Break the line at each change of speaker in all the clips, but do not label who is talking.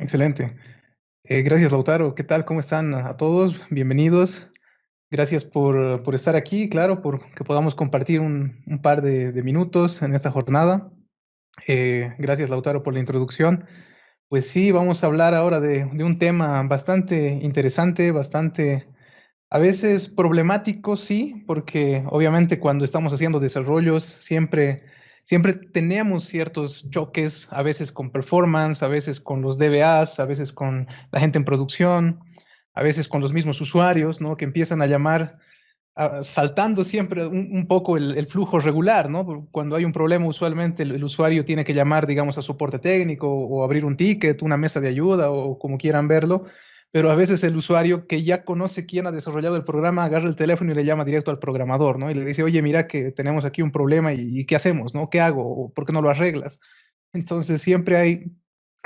Excelente. Gracias, Lautaro. ¿Qué tal? ¿Cómo están a todos? Bienvenidos. Gracias por estar aquí, claro, por que podamos compartir un par de minutos en esta jornada. Gracias, Lautaro, por la introducción. Pues sí, vamos a hablar ahora de un tema bastante interesante, bastante, a veces problemático, sí, porque obviamente cuando estamos haciendo desarrollos siempre tenemos ciertos choques, a veces con performance, a veces con los DBAs, a veces con la gente en producción, a veces con los mismos usuarios, ¿no? Que empiezan a llamar, saltando siempre un poco el flujo regular, ¿no? Cuando hay un problema, usualmente el usuario tiene que llamar, digamos, a soporte técnico o abrir un ticket, una mesa de ayuda o como quieran verlo, pero a veces el usuario que ya conoce quién ha desarrollado el programa agarra el teléfono y le llama directo al programador, ¿no? Y le dice, oye, mira que tenemos aquí un problema y ¿qué hacemos, no? ¿Qué hago? ¿O por qué no lo arreglas? Entonces siempre hay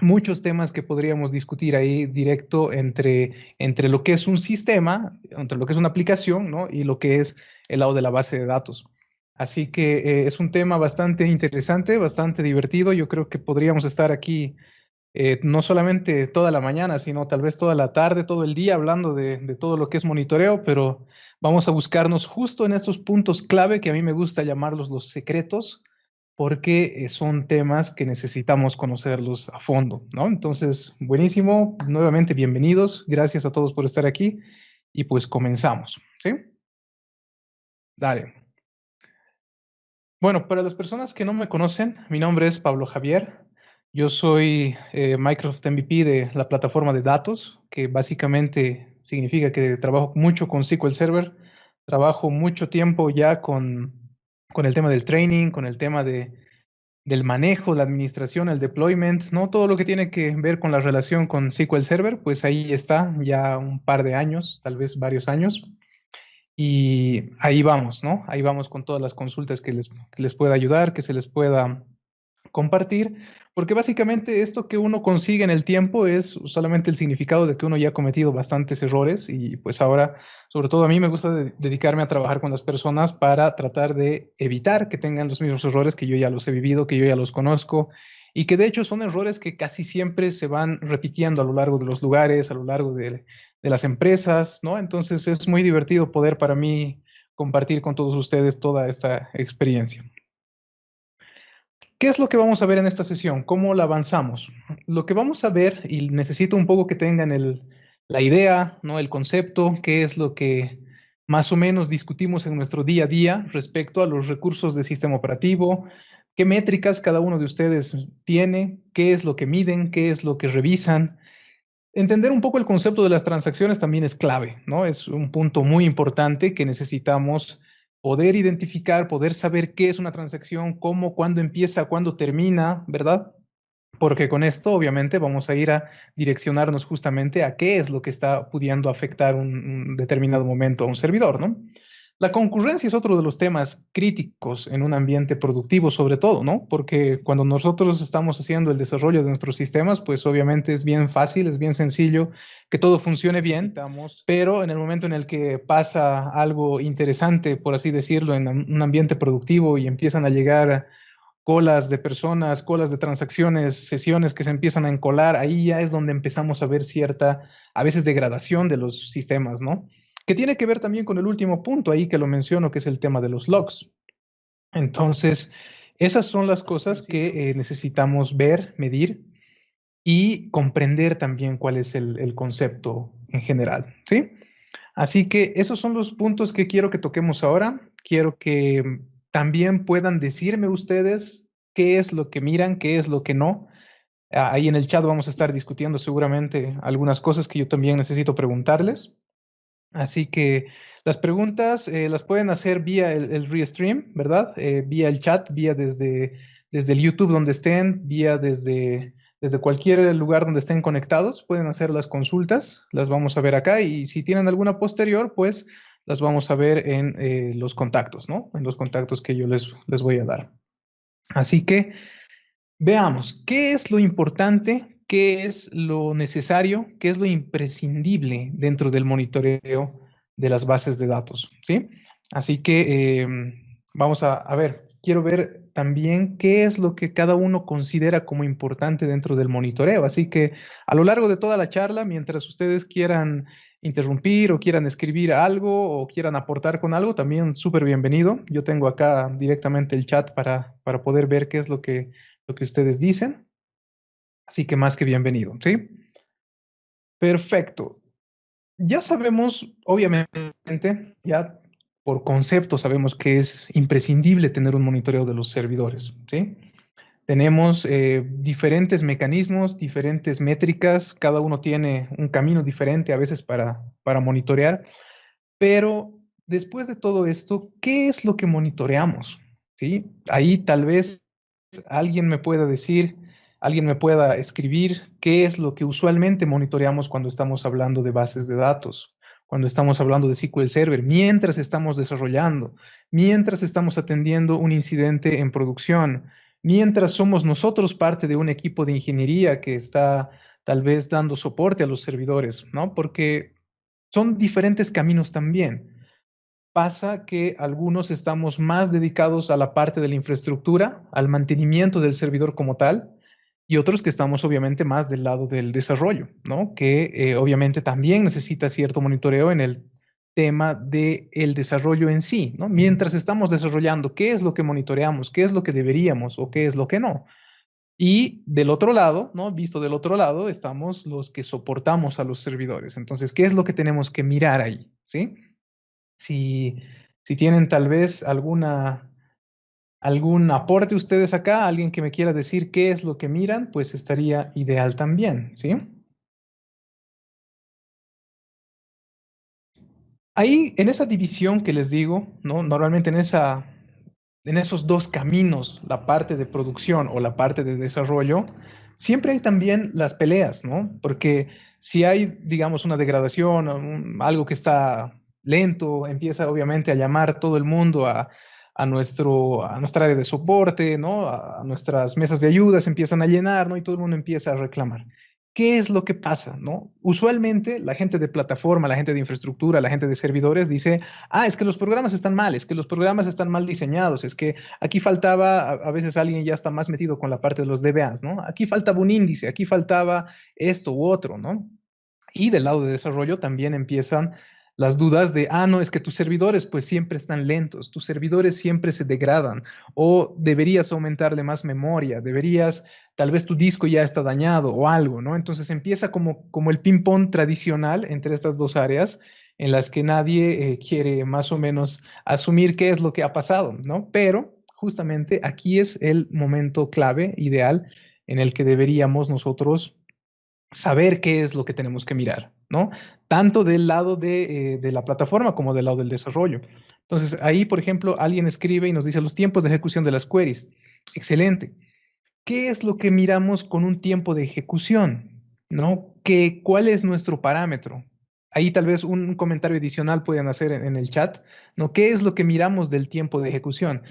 muchos temas que podríamos discutir ahí directo entre lo que es un sistema, entre lo que es una aplicación, ¿no? Y lo que es el lado de la base de datos. Así que es un tema bastante interesante, bastante divertido. Yo creo que podríamos estar aquí no solamente toda la mañana, sino tal vez toda la tarde, todo el día hablando de todo lo que es monitoreo, pero vamos a buscarnos justo en estos puntos clave que a mí me gusta llamarlos los secretos, porque son temas que necesitamos conocerlos a fondo, ¿no? Entonces, buenísimo, nuevamente bienvenidos, gracias a todos por estar aquí y pues comenzamos, ¿sí? Dale. Bueno, para las personas que no me conocen, mi nombre es Pablo Javier. Yo soy Microsoft MVP de la plataforma de datos, que básicamente significa que trabajo mucho con SQL Server, trabajo mucho tiempo ya con el tema del training, con el tema del manejo, la administración, el deployment, ¿no? Todo lo que tiene que ver con la relación con SQL Server, pues ahí está ya un par de años, tal vez varios años. Y ahí vamos, ¿no? Ahí vamos con todas las consultas que les pueda ayudar, que se les pueda compartir, porque básicamente esto que uno consigue en el tiempo es solamente el significado de que uno ya ha cometido bastantes errores y pues ahora, sobre todo a mí me gusta dedicarme a trabajar con las personas para tratar de evitar que tengan los mismos errores que yo ya los he vivido, que yo ya los conozco y que de hecho son errores que casi siempre se van repitiendo a lo largo de los lugares, a lo largo de las empresas, ¿no? Entonces es muy divertido poder para mí compartir con todos ustedes toda esta experiencia. ¿Qué es lo que vamos a ver en esta sesión? ¿Cómo la avanzamos? Lo que vamos a ver, y necesito un poco que tengan la idea, ¿no? El concepto, qué es lo que más o menos discutimos en nuestro día a día respecto a los recursos de sistema operativo, qué métricas cada uno de ustedes tiene, qué es lo que miden, qué es lo que revisan. Entender un poco el concepto de las transacciones también es clave, ¿no? Es un punto muy importante que necesitamos poder identificar, poder saber qué es una transacción, cómo, cuándo empieza, cuándo termina, ¿verdad? Porque con esto obviamente vamos a ir a direccionarnos justamente a qué es lo que está pudiendo afectar un determinado momento a un servidor, ¿no? La concurrencia es otro de los temas críticos en un ambiente productivo, sobre todo, ¿no? Porque cuando nosotros estamos haciendo el desarrollo de nuestros sistemas, pues obviamente es bien fácil, es bien sencillo que todo funcione bien, pero en el momento en el que pasa algo interesante, por así decirlo, en un ambiente productivo y empiezan a llegar colas de personas, colas de transacciones, sesiones que se empiezan a encolar, ahí ya es donde empezamos a ver cierta, a veces, degradación de los sistemas, ¿no? Que tiene que ver también con el último punto ahí que lo menciono, que es el tema de los logs. Entonces, esas son las cosas que necesitamos ver, medir y comprender también cuál es el concepto en general, ¿sí? Así que esos son los puntos que quiero que toquemos ahora. Quiero que también puedan decirme ustedes qué es lo que miran, qué es lo que no. Ahí en el chat vamos a estar discutiendo seguramente algunas cosas que yo también necesito preguntarles. Así que las preguntas las pueden hacer vía el Restream, ¿verdad? Vía el chat, vía desde el YouTube donde estén, vía desde cualquier lugar donde estén conectados, pueden hacer las consultas, las vamos a ver acá y si tienen alguna posterior, pues las vamos a ver en los contactos, ¿no? En los contactos que yo les voy a dar. Así que veamos, ¿qué es lo importante? ¿Qué es lo necesario? ¿Qué es lo imprescindible dentro del monitoreo de las bases de datos? ¿Sí? Así que vamos a ver, quiero ver también qué es lo que cada uno considera como importante dentro del monitoreo. Así que a lo largo de toda la charla, mientras ustedes quieran interrumpir o quieran escribir algo o quieran aportar con algo, también súper bienvenido. Yo tengo acá directamente el chat para poder ver qué es lo que ustedes dicen. Así que más que bienvenido, ¿sí? Perfecto. Ya sabemos, obviamente, ya por concepto sabemos que es imprescindible tener un monitoreo de los servidores, ¿sí? Tenemos diferentes mecanismos, diferentes métricas, cada uno tiene un camino diferente a veces para monitorear, pero después de todo esto, ¿qué es lo que monitoreamos? ¿Sí? Ahí tal vez alguien me pueda decir, alguien me pueda escribir qué es lo que usualmente monitoreamos cuando estamos hablando de bases de datos, cuando estamos hablando de SQL Server, mientras estamos desarrollando, mientras estamos atendiendo un incidente en producción, mientras somos nosotros parte de un equipo de ingeniería que está tal vez dando soporte a los servidores, ¿no? Porque son diferentes caminos también. Pasa que algunos estamos más dedicados a la parte de la infraestructura, al mantenimiento del servidor como tal, y otros que estamos obviamente más del lado del desarrollo, ¿no? Que obviamente también necesita cierto monitoreo en el tema del desarrollo en sí, ¿no? Mientras estamos desarrollando, ¿qué es lo que monitoreamos? ¿Qué es lo que deberíamos o qué es lo que no? Y del otro lado, ¿no? Visto del otro lado, estamos los que soportamos a los servidores. Entonces, ¿qué es lo que tenemos que mirar ahí? ¿Sí? Si, si tienen tal vez algún aporte ustedes acá, alguien que me quiera decir qué es lo que miran, pues estaría ideal también, ¿sí? Ahí, en esa división que les digo, ¿no? Normalmente en esos dos caminos, la parte de producción o la parte de desarrollo, siempre hay también las peleas, ¿no? Porque si hay, digamos, una degradación, algo que está lento, empieza obviamente a llamar todo el mundo a nuestra área de soporte, ¿no? A nuestras mesas de ayuda se empiezan a llenar, ¿no? Y todo el mundo empieza a reclamar. ¿Qué es lo que pasa, no? Usualmente la gente de plataforma, la gente de infraestructura, la gente de servidores dice, ah, es que los programas están mal, es que los programas están mal diseñados, es que aquí faltaba, a veces alguien ya está más metido con la parte de los DBAs, ¿no? Aquí faltaba un índice, aquí faltaba esto u otro, ¿no? Y del lado de desarrollo también empiezan las dudas de, ah, no, es que tus servidores pues siempre están lentos, tus servidores siempre se degradan, o deberías aumentarle más memoria, deberías, tal vez tu disco ya está dañado o algo, ¿no? Entonces empieza como el ping-pong tradicional entre estas dos áreas en las que nadie quiere más o menos asumir qué es lo que ha pasado, ¿no? Pero justamente aquí es el momento clave, ideal, en el que deberíamos nosotros saber qué es lo que tenemos que mirar, ¿no? Tanto del lado de la plataforma como del lado del desarrollo. Entonces, ahí, por ejemplo, alguien escribe y nos dice los tiempos de ejecución de las queries. Excelente. ¿Qué es lo que miramos con un tiempo de ejecución? ¿No? ¿Cuál es nuestro parámetro? Ahí tal vez un comentario adicional pueden hacer en el chat, ¿no? ¿Qué es lo que miramos del tiempo de ejecución?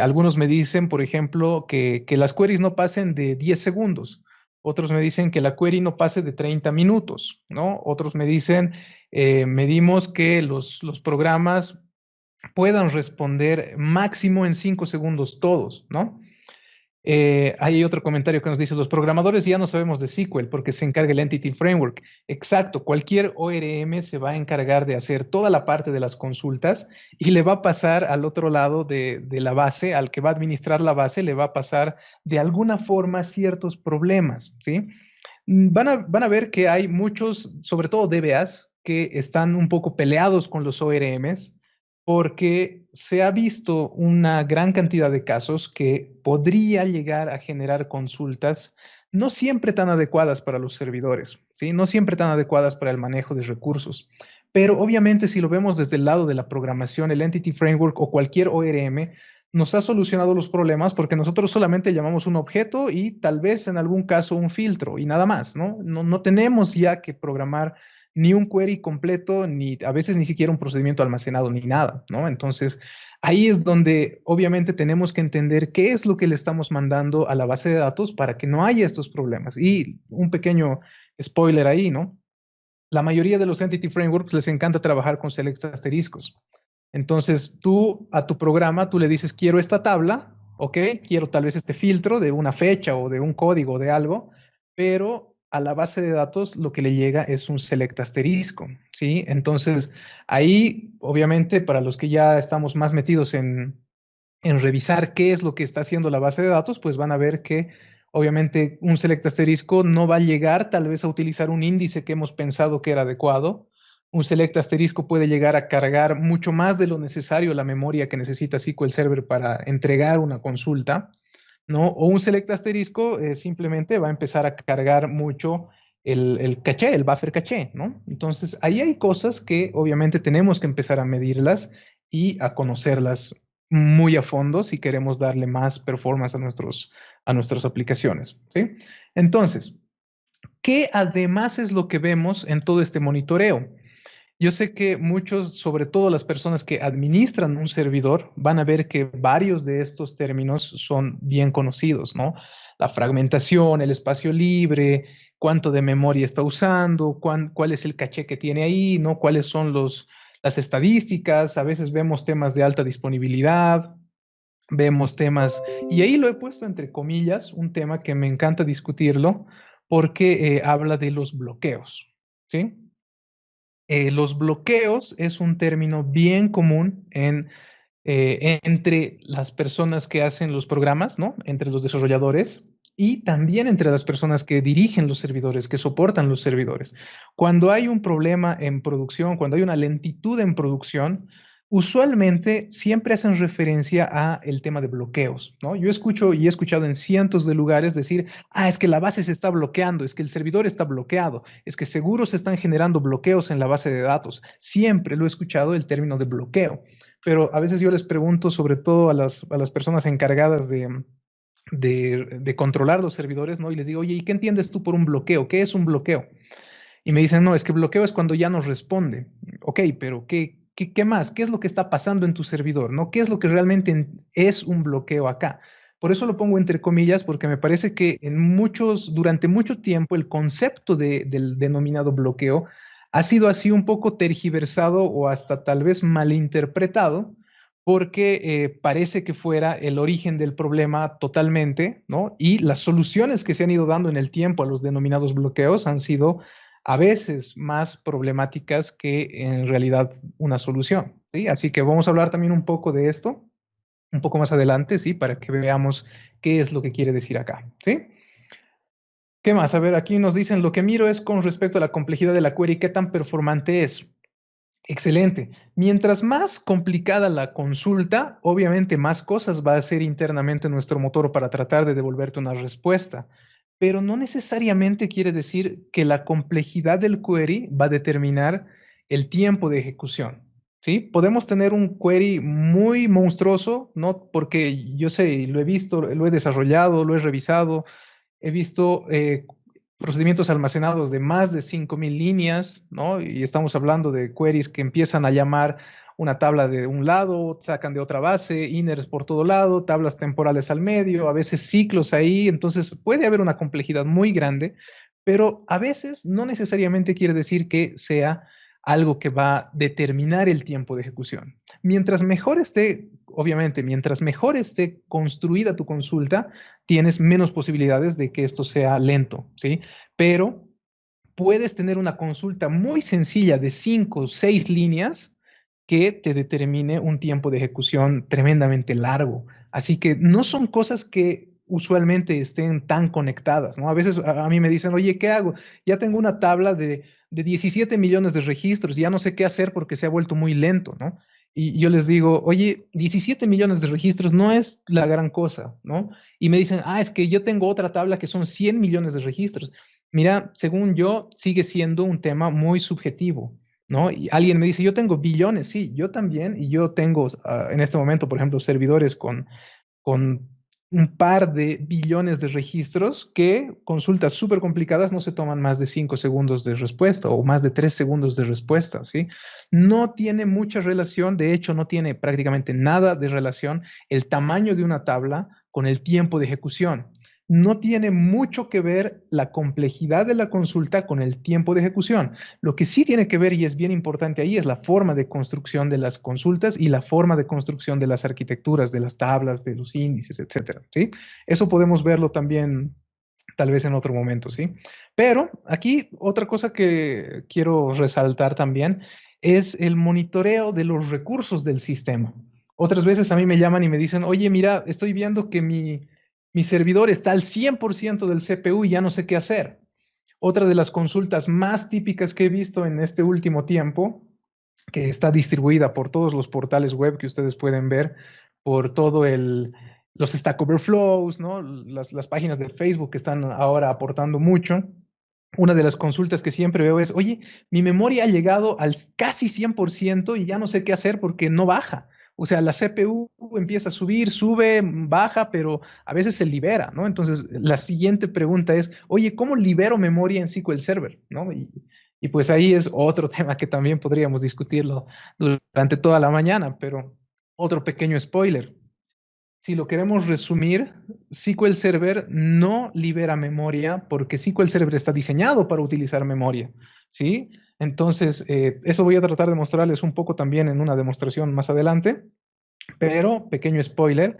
Algunos me dicen, por ejemplo, que las queries no pasen de 10 segundos. Otros me dicen que la query no pase de 30 minutos, ¿no? Otros me dicen, medimos que los programas puedan responder máximo en 5 segundos todos, ¿no? Hay otro comentario que nos dice, los programadores ya no sabemos de SQL porque se encarga el Entity Framework. Exacto, cualquier ORM se va a encargar de hacer toda la parte de las consultas y le va a pasar al otro lado de la base, al que va a administrar la base, le va a pasar de alguna forma ciertos problemas, ¿sí? Van a ver que hay muchos, sobre todo DBAs, que están un poco peleados con los ORMs porque se ha visto una gran cantidad de casos que podría llegar a generar consultas no siempre tan adecuadas para los servidores, ¿sí? No siempre tan adecuadas para el manejo de recursos. Pero obviamente si lo vemos desde el lado de la programación, el Entity Framework o cualquier ORM, nos ha solucionado los problemas porque nosotros solamente llamamos un objeto y tal vez en algún caso un filtro y nada más, ¿no? No tenemos ya que programar ni un query completo, ni a veces ni siquiera un procedimiento almacenado, ni nada, ¿no? Entonces, ahí es donde obviamente tenemos que entender qué es lo que le estamos mandando a la base de datos para que no haya estos problemas. Y un pequeño spoiler ahí, ¿no? La mayoría de los Entity Frameworks les encanta trabajar con select asteriscos. Entonces, tú a tu programa, tú le dices, quiero esta tabla, ok, quiero tal vez este filtro de una fecha o de un código o de algo, pero a la base de datos lo que le llega es un select asterisco, ¿sí? Entonces, ahí, obviamente, para los que ya estamos más metidos en revisar qué es lo que está haciendo la base de datos, pues van a ver que obviamente un select asterisco no va a llegar tal vez a utilizar un índice que hemos pensado que era adecuado. Un select asterisco puede llegar a cargar mucho más de lo necesario la memoria que necesita SQL Server para entregar una consulta, ¿no? O un select asterisco simplemente va a empezar a cargar mucho el caché, el buffer caché, ¿no? Entonces, ahí hay cosas que obviamente tenemos que empezar a medirlas y a conocerlas muy a fondo si queremos darle más performance a nuestras aplicaciones, ¿sí? Entonces, ¿qué además es lo que vemos en todo este monitoreo? Yo sé que muchos, sobre todo las personas que administran un servidor, van a ver que varios de estos términos son bien conocidos, ¿no? La fragmentación, el espacio libre, cuánto de memoria está usando, cuál es el caché que tiene ahí, ¿no? Cuáles son las estadísticas. A veces vemos temas de alta disponibilidad, vemos temas, y ahí lo he puesto entre comillas, un tema que me encanta discutirlo porque habla de los bloqueos, ¿sí? Los bloqueos es un término bien común entre las personas que hacen los programas, ¿no? Entre los desarrolladores y también entre las personas que dirigen los servidores, que soportan los servidores. Cuando hay un problema en producción, cuando hay una lentitud en producción, usualmente siempre hacen referencia a el tema de bloqueos, ¿no? Yo escucho y he escuchado en cientos de lugares decir, es que la base se está bloqueando, es que el servidor está bloqueado, es que seguro se están generando bloqueos en la base de datos. Siempre lo he escuchado el término de bloqueo, pero a veces yo les pregunto, sobre todo a las personas encargadas de controlar los servidores, ¿no? Y les digo, oye, ¿y qué entiendes tú por un bloqueo? ¿Qué es un bloqueo? Y me dicen, no, es que bloqueo es cuando ya no responde. Ok, pero ¿qué más? ¿Qué es lo que está pasando en tu servidor? ¿No? ¿Qué es lo que realmente es un bloqueo acá? Por eso lo pongo entre comillas, porque me parece que durante mucho tiempo, el concepto del denominado bloqueo ha sido así un poco tergiversado o hasta tal vez malinterpretado, porque parece que fuera el origen del problema totalmente, ¿no? Y las soluciones que se han ido dando en el tiempo a los denominados bloqueos han sido a veces más problemáticas que en realidad una solución, ¿sí? Así que vamos a hablar también un poco de esto, un poco más adelante, ¿sí? Para que veamos qué es lo que quiere decir acá, ¿sí? ¿Qué más? A ver, aquí nos dicen, lo que miro es con respecto a la complejidad de la query, ¿qué tan performante es? Excelente. Mientras más complicada la consulta, obviamente más cosas va a hacer internamente nuestro motor para tratar de devolverte una respuesta, pero no necesariamente quiere decir que la complejidad del query va a determinar el tiempo de ejecución. ¿Sí? Podemos tener un query muy monstruoso, ¿no? Porque yo sé, lo he visto, lo he desarrollado, lo he revisado, he visto procedimientos almacenados de más de 5.000 líneas, ¿no? Y estamos hablando de queries que empiezan a llamar una tabla de un lado, sacan de otra base, inners por todo lado, tablas temporales al medio, a veces ciclos ahí, entonces puede haber una complejidad muy grande, pero a veces no necesariamente quiere decir que sea algo que va a determinar el tiempo de ejecución. Mientras mejor esté, obviamente, mientras mejor esté construida tu consulta, tienes menos posibilidades de que esto sea lento, ¿sí? Pero puedes tener una consulta muy sencilla de 5 o 6 líneas que te determine un tiempo de ejecución tremendamente largo. Así que no son cosas que usualmente estén tan conectadas, ¿no? A veces a mí me dicen, oye, ¿qué hago? Ya tengo una tabla de 17 millones de registros, ya no sé qué hacer porque se ha vuelto muy lento, ¿no? Y yo les digo, oye, 17 millones de registros no es la gran cosa, ¿no? Y me dicen, es que yo tengo otra tabla que son 100 millones de registros. Mira, según yo, sigue siendo un tema muy subjetivo, ¿no? Y alguien me dice, yo tengo billones, sí, yo también, y yo tengo en este momento, por ejemplo, servidores con un par de billones de registros que consultas súper complicadas no se toman más de 5 segundos de respuesta o más de 3 segundos de respuesta, ¿sí? No tiene mucha relación, de hecho, no tiene prácticamente nada de relación el tamaño de una tabla con el tiempo de ejecución. no tiene mucho que ver la complejidad de la consulta con el tiempo de ejecución. Lo que sí tiene que ver, y es bien importante ahí, es la forma de construcción de las consultas y la forma de construcción de las arquitecturas, de las tablas, de los índices, etcétera, ¿sí? Eso podemos verlo también tal vez en otro momento, ¿sí? Pero aquí otra cosa que quiero resaltar también es el monitoreo de los recursos del sistema. Otras veces a mí me llaman y me dicen, oye, mira, estoy viendo que mi servidor está al 100% del CPU y ya no sé qué hacer. Otra de las consultas más típicas que he visto en este último tiempo, que está distribuida por todos los portales web que ustedes pueden ver, por todo los Stack Overflows, ¿no? Las páginas de Facebook que están ahora aportando mucho. Una de las consultas que siempre veo es, oye, mi memoria ha llegado al casi 100% y ya no sé qué hacer porque no baja. O sea, la CPU empieza a subir, sube, baja, pero a veces se libera, ¿no? Entonces, la siguiente pregunta es, oye, ¿cómo libero memoria en SQL Server? ¿No? Y pues ahí es otro tema que también podríamos discutirlo durante toda la mañana, pero otro pequeño spoiler. Si lo queremos resumir, SQL Server no libera memoria porque SQL Server está diseñado para utilizar memoria, ¿sí? Entonces, eso voy a tratar de mostrarles un poco también en una demostración más adelante, pero pequeño spoiler,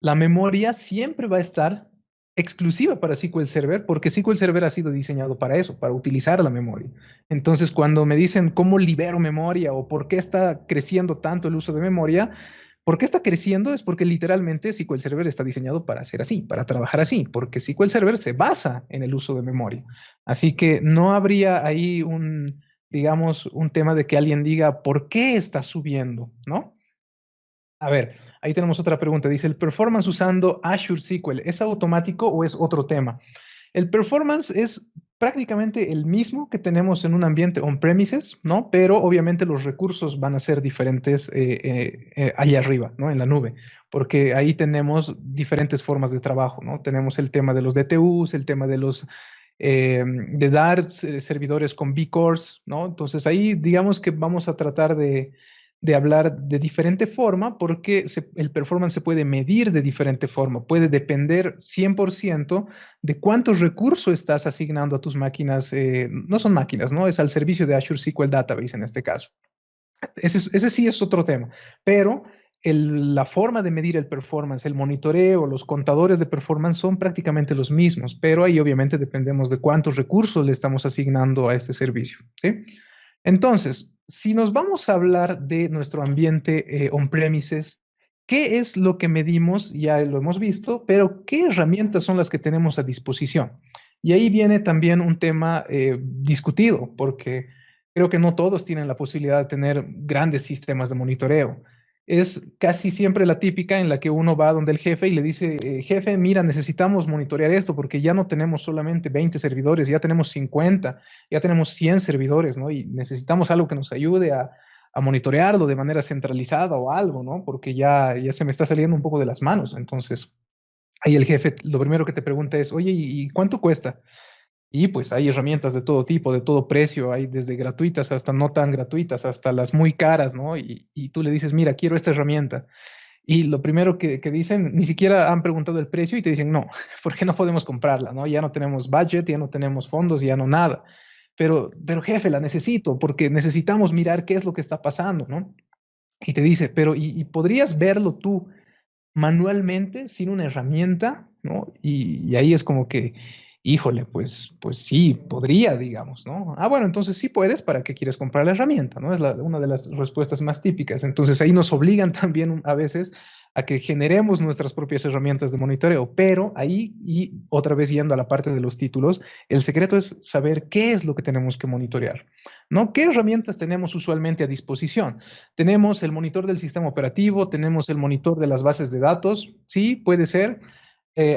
la memoria siempre va a estar exclusiva para SQL Server porque SQL Server ha sido diseñado para eso, para utilizar la memoria. Entonces, cuando me dicen cómo libero memoria o por qué está creciendo tanto el uso de memoria, ¿por qué está creciendo? Es porque literalmente SQL Server está diseñado para ser así, para trabajar así, porque SQL Server se basa en el uso de memoria. Así que no habría ahí digamos, un tema de que alguien diga, ¿por qué está subiendo? ¿No? A ver, ahí tenemos otra pregunta. Dice, ¿el performance usando Azure SQL es automático o es otro tema? El performance es prácticamente el mismo que tenemos en un ambiente on-premises, ¿no? Pero obviamente los recursos van a ser diferentes allá arriba, ¿no? En la nube, porque ahí tenemos diferentes formas de trabajo, ¿no? Tenemos el tema de los DTUs, el tema de de dar servidores con vCores, ¿no? Entonces ahí digamos que vamos a tratar de hablar de diferente forma porque el performance se puede medir de diferente forma, puede depender 100% de cuántos recursos estás asignando a tus máquinas, no son máquinas, ¿no? Es al servicio de Azure SQL Database en este caso. Ese sí es otro tema, pero la forma de medir el performance, el monitoreo, los contadores de performance son prácticamente los mismos, pero ahí obviamente dependemos de cuántos recursos le estamos asignando a este servicio, ¿sí? Entonces, si nos vamos a hablar de nuestro ambiente on-premises, ¿qué es lo que medimos? Ya lo hemos visto, pero ¿qué herramientas son las que tenemos a disposición? Y ahí viene también un tema discutido, porque creo que no todos tienen la posibilidad de tener grandes sistemas de monitoreo. Es casi siempre la típica en la que uno va donde el jefe y le dice, jefe, mira, necesitamos monitorear esto porque ya no tenemos solamente 20 servidores, ya tenemos 50, ya tenemos 100 servidores, ¿no? Y necesitamos algo que nos ayude a monitorearlo de manera centralizada o algo, ¿no? Porque ya se me está saliendo un poco de las manos. Entonces, ahí el jefe lo primero que te pregunta es, oye, ¿y cuánto cuesta? Y pues hay herramientas de todo tipo, de todo precio, hay desde gratuitas hasta no tan gratuitas, hasta las muy caras, ¿no? Y tú le dices, mira, quiero esta herramienta. Y lo primero que dicen, ni siquiera han preguntado el precio y te dicen, no, porque no podemos comprarla, ¿no? Ya no tenemos budget, ya no tenemos fondos, ya no nada. Pero jefe, la necesito porque necesitamos mirar qué es lo que está pasando, ¿no? Y te dice, pero ¿y podrías verlo tú manualmente sin una herramienta, ¿no? Y ahí es como que, híjole, pues sí, podría, digamos, ¿no? Ah, bueno, entonces sí puedes, ¿para qué quieres comprar la herramienta, ¿no? Es una de las respuestas más típicas. Entonces ahí nos obligan también a veces a que generemos nuestras propias herramientas de monitoreo, pero ahí, y otra vez yendo a la parte de los títulos, el secreto es saber qué es lo que tenemos que monitorear, ¿no? ¿Qué herramientas tenemos usualmente a disposición? Tenemos el monitor del sistema operativo, tenemos el monitor de las bases de datos, sí, puede ser.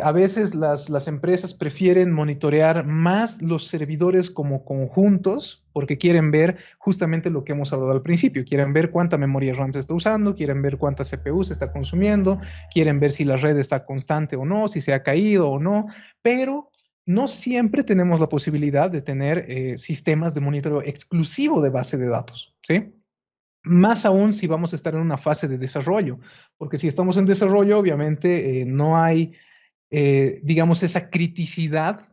A veces las empresas prefieren monitorear más los servidores como conjuntos porque quieren ver justamente lo que hemos hablado al principio. Quieren ver cuánta memoria RAM se está usando, quieren ver cuánta CPU se está consumiendo, quieren ver si la red está constante o no, si se ha caído o no, pero no siempre tenemos la posibilidad de tener sistemas de monitoreo exclusivo de base de datos, ¿sí? Más aún si vamos a estar en una fase de desarrollo, porque si estamos en desarrollo, obviamente no hay digamos, esa criticidad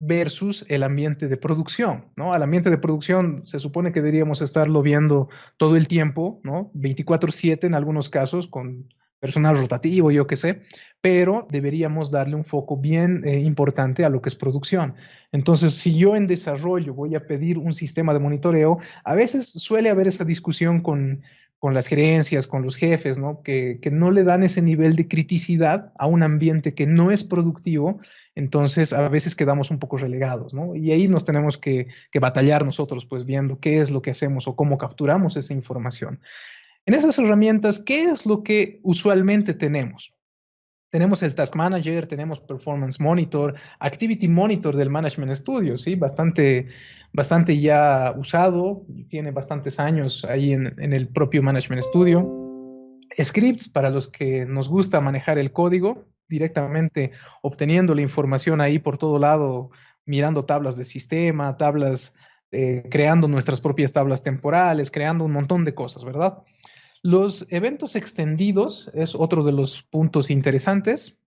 versus el ambiente de producción, ¿no? Al ambiente de producción se supone que deberíamos estarlo viendo todo el tiempo, ¿no? 24/7 en algunos casos, con personal rotativo, yo qué sé, pero deberíamos darle un foco bien importante a lo que es producción. Entonces, si yo en desarrollo voy a pedir un sistema de monitoreo, a veces suele haber esa discusión con las gerencias, con los jefes, ¿no? Que no le dan ese nivel de criticidad a un ambiente que no es productivo, entonces a veces quedamos un poco relegados, ¿no? Y ahí nos tenemos que batallar nosotros, pues viendo qué es lo que hacemos o cómo capturamos esa información. En esas herramientas, ¿qué es lo que usualmente tenemos? Tenemos el Task Manager, tenemos Performance Monitor, Activity Monitor del Management Studio, ¿sí? Bastante ya usado, tiene bastantes años ahí en el propio Management Studio. Scripts para los que nos gusta manejar el código, directamente obteniendo la información ahí por todo lado, mirando tablas de sistema, creando nuestras propias tablas temporales, creando un montón de cosas, ¿verdad? Los eventos extendidos es otro de los puntos interesantes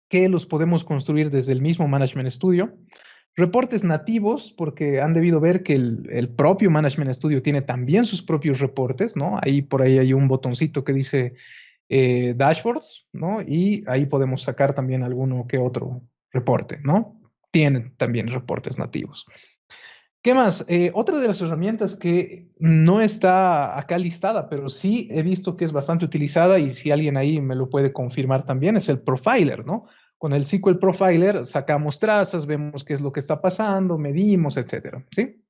que los podemos construir desde el mismo Management Studio. Reportes nativos, porque han debido ver que el propio Management Studio tiene también sus propios reportes, ¿no? Ahí por ahí hay un botoncito que dice dashboards, ¿no? Y ahí podemos sacar también alguno que otro reporte, ¿no? Tienen también reportes nativos. ¿Qué más? Otra de las herramientas que no está acá listada, pero sí he visto que es bastante utilizada y si alguien ahí me lo puede confirmar también, es el Profiler, ¿no? Con el SQL Profiler sacamos trazas, vemos qué es lo que está pasando, medimos, etcétera, ¿sí?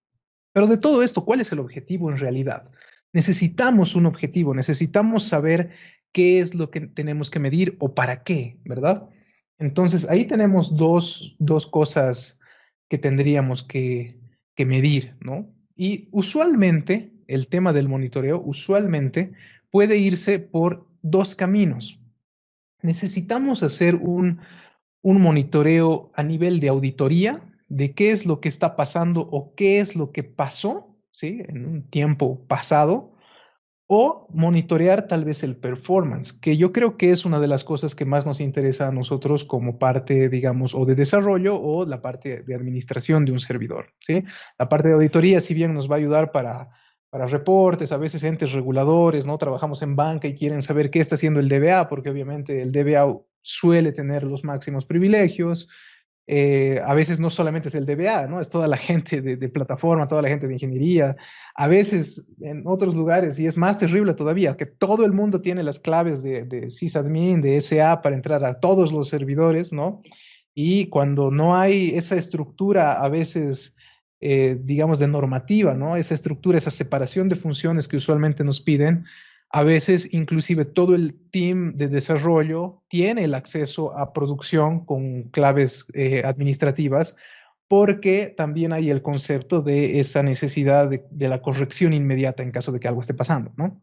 Pero de todo esto, ¿cuál es el objetivo en realidad? Necesitamos un objetivo, necesitamos saber qué es lo que tenemos que medir o para qué, ¿verdad? Entonces, ahí tenemos dos cosas que tendríamos que medir, ¿no? Y usualmente, el tema del monitoreo, usualmente puede irse por dos caminos. Necesitamos hacer un monitoreo a nivel de auditoría de qué es lo que está pasando o qué es lo que pasó, ¿sí? En un tiempo pasado, o monitorear tal vez el performance, que yo creo que es una de las cosas que más nos interesa a nosotros como parte, digamos, o de desarrollo o la parte de administración de un servidor, ¿sí? La parte de auditoría, si bien nos va a ayudar para reportes, a veces entes reguladores, ¿no? Trabajamos en banca y quieren saber qué está haciendo el DBA, porque obviamente el DBA suele tener los máximos privilegios. A veces no solamente es el DBA, ¿no? Es toda la gente de plataforma, toda la gente de ingeniería. A veces en otros lugares, y es más terrible todavía, que todo el mundo tiene las claves de sysadmin, de SA para entrar a todos los servidores, ¿no? Y cuando no hay esa estructura, a veces, digamos, de normativa, ¿no? Esa estructura, esa separación de funciones que usualmente nos piden, a veces inclusive todo el team de desarrollo tiene el acceso a producción con claves administrativas, porque también hay el concepto de esa necesidad de la corrección inmediata en caso de que algo esté pasando, ¿no?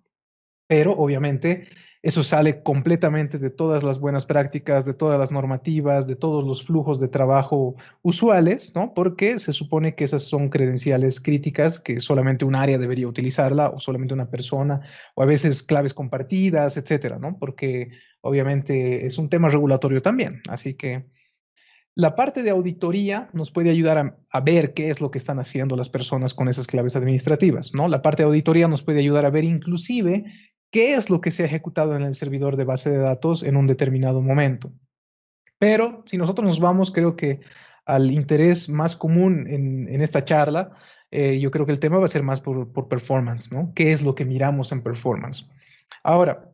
Pero obviamente eso sale completamente de todas las buenas prácticas, de todas las normativas, de todos los flujos de trabajo usuales, ¿no? Porque se supone que esas son credenciales críticas que solamente un área debería utilizarla o solamente una persona, o a veces claves compartidas, etcétera, ¿no? Porque obviamente es un tema regulatorio también. Así que la parte de auditoría nos puede ayudar a ver qué es lo que están haciendo las personas con esas claves administrativas, ¿no? La parte de auditoría nos puede ayudar a ver inclusive qué es lo que se ha ejecutado en el servidor de base de datos en un determinado momento. Pero si nosotros nos vamos, creo que al interés más común en esta charla, yo creo que el tema va a ser más por performance, ¿no? ¿Qué es lo que miramos en performance? Ahora,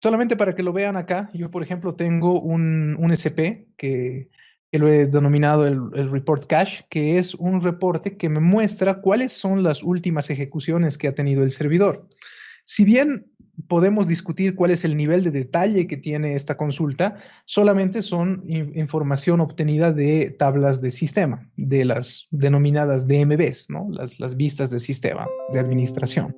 solamente para que lo vean acá, yo por ejemplo tengo un SP que lo he denominado el Report Cache, que es un reporte que me muestra cuáles son las últimas ejecuciones que ha tenido el servidor. Si bien podemos discutir cuál es el nivel de detalle que tiene esta consulta, solamente son información obtenida de tablas de sistema, de las denominadas DMVs, ¿no? Las vistas de sistema de administración.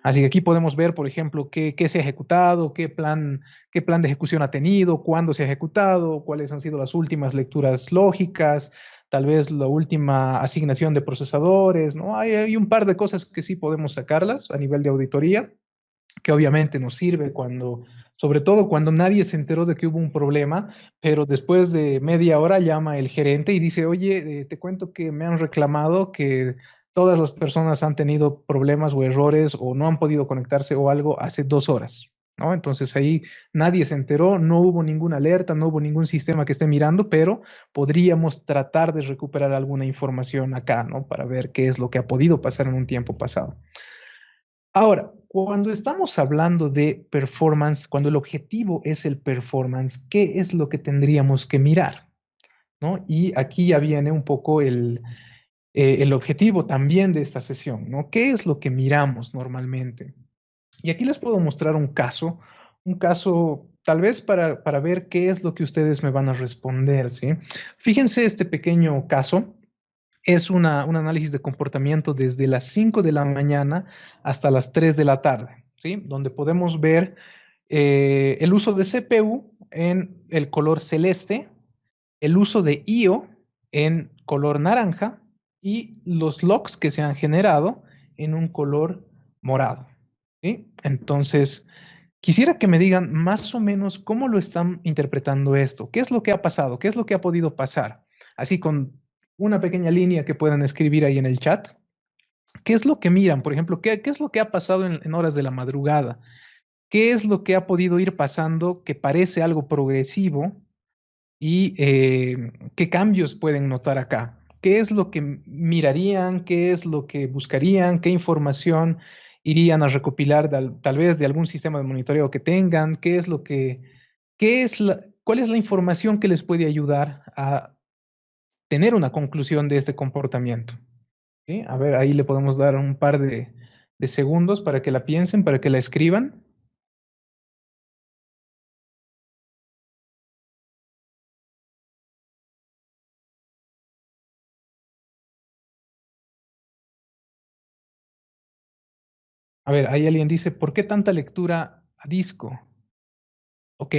Así que aquí podemos ver, por ejemplo, qué se ha ejecutado, qué plan de ejecución ha tenido, cuándo se ha ejecutado, cuáles han sido las últimas lecturas lógicas, tal vez la última asignación de procesadores, ¿no? Hay un par de cosas que sí podemos sacarlas a nivel de auditoría, que obviamente nos sirve cuando, sobre todo cuando nadie se enteró de que hubo un problema, pero después de media hora llama el gerente y dice, oye, te cuento que me han reclamado que todas las personas han tenido problemas o errores o no han podido conectarse o algo hace 2 horas. ¿No? Entonces ahí nadie se enteró, no hubo ninguna alerta, no hubo ningún sistema que esté mirando, pero podríamos tratar de recuperar alguna información acá, ¿no? Para ver qué es lo que ha podido pasar en un tiempo pasado. Ahora, cuando estamos hablando de performance, cuando el objetivo es el performance, ¿qué es lo que tendríamos que mirar? ¿No? Y aquí ya viene un poco el objetivo también de esta sesión, ¿no? ¿Qué es lo que miramos normalmente? Y aquí les puedo mostrar un caso tal vez para ver qué es lo que ustedes me van a responder, ¿sí? Fíjense este pequeño caso. Es un análisis de comportamiento desde las 5 de la mañana hasta las 3 de la tarde, ¿sí? Donde podemos ver el uso de CPU en el color celeste, el uso de IO en color naranja y los logs que se han generado en un color morado, ¿sí? Entonces, quisiera que me digan más o menos cómo lo están interpretando esto, qué es lo que ha pasado, qué es lo que ha podido pasar, así con una pequeña línea que puedan escribir ahí en el chat. ¿Qué es lo que miran? Por ejemplo, ¿qué es lo que ha pasado en horas de la madrugada? ¿Qué es lo que ha podido ir pasando que parece algo progresivo y qué cambios pueden notar acá? ¿Qué es lo que mirarían? ¿Qué es lo que buscarían? ¿Qué información irían a recopilar tal vez de algún sistema de monitoreo que tengan? ¿Qué es lo que, cuál es la información que les puede ayudar a tener una conclusión de este comportamiento? ¿Sí? A ver, ahí le podemos dar un par de segundos para que la piensen, para que la escriban. A ver, ahí alguien dice, ¿por qué tanta lectura a disco? ¿Ok?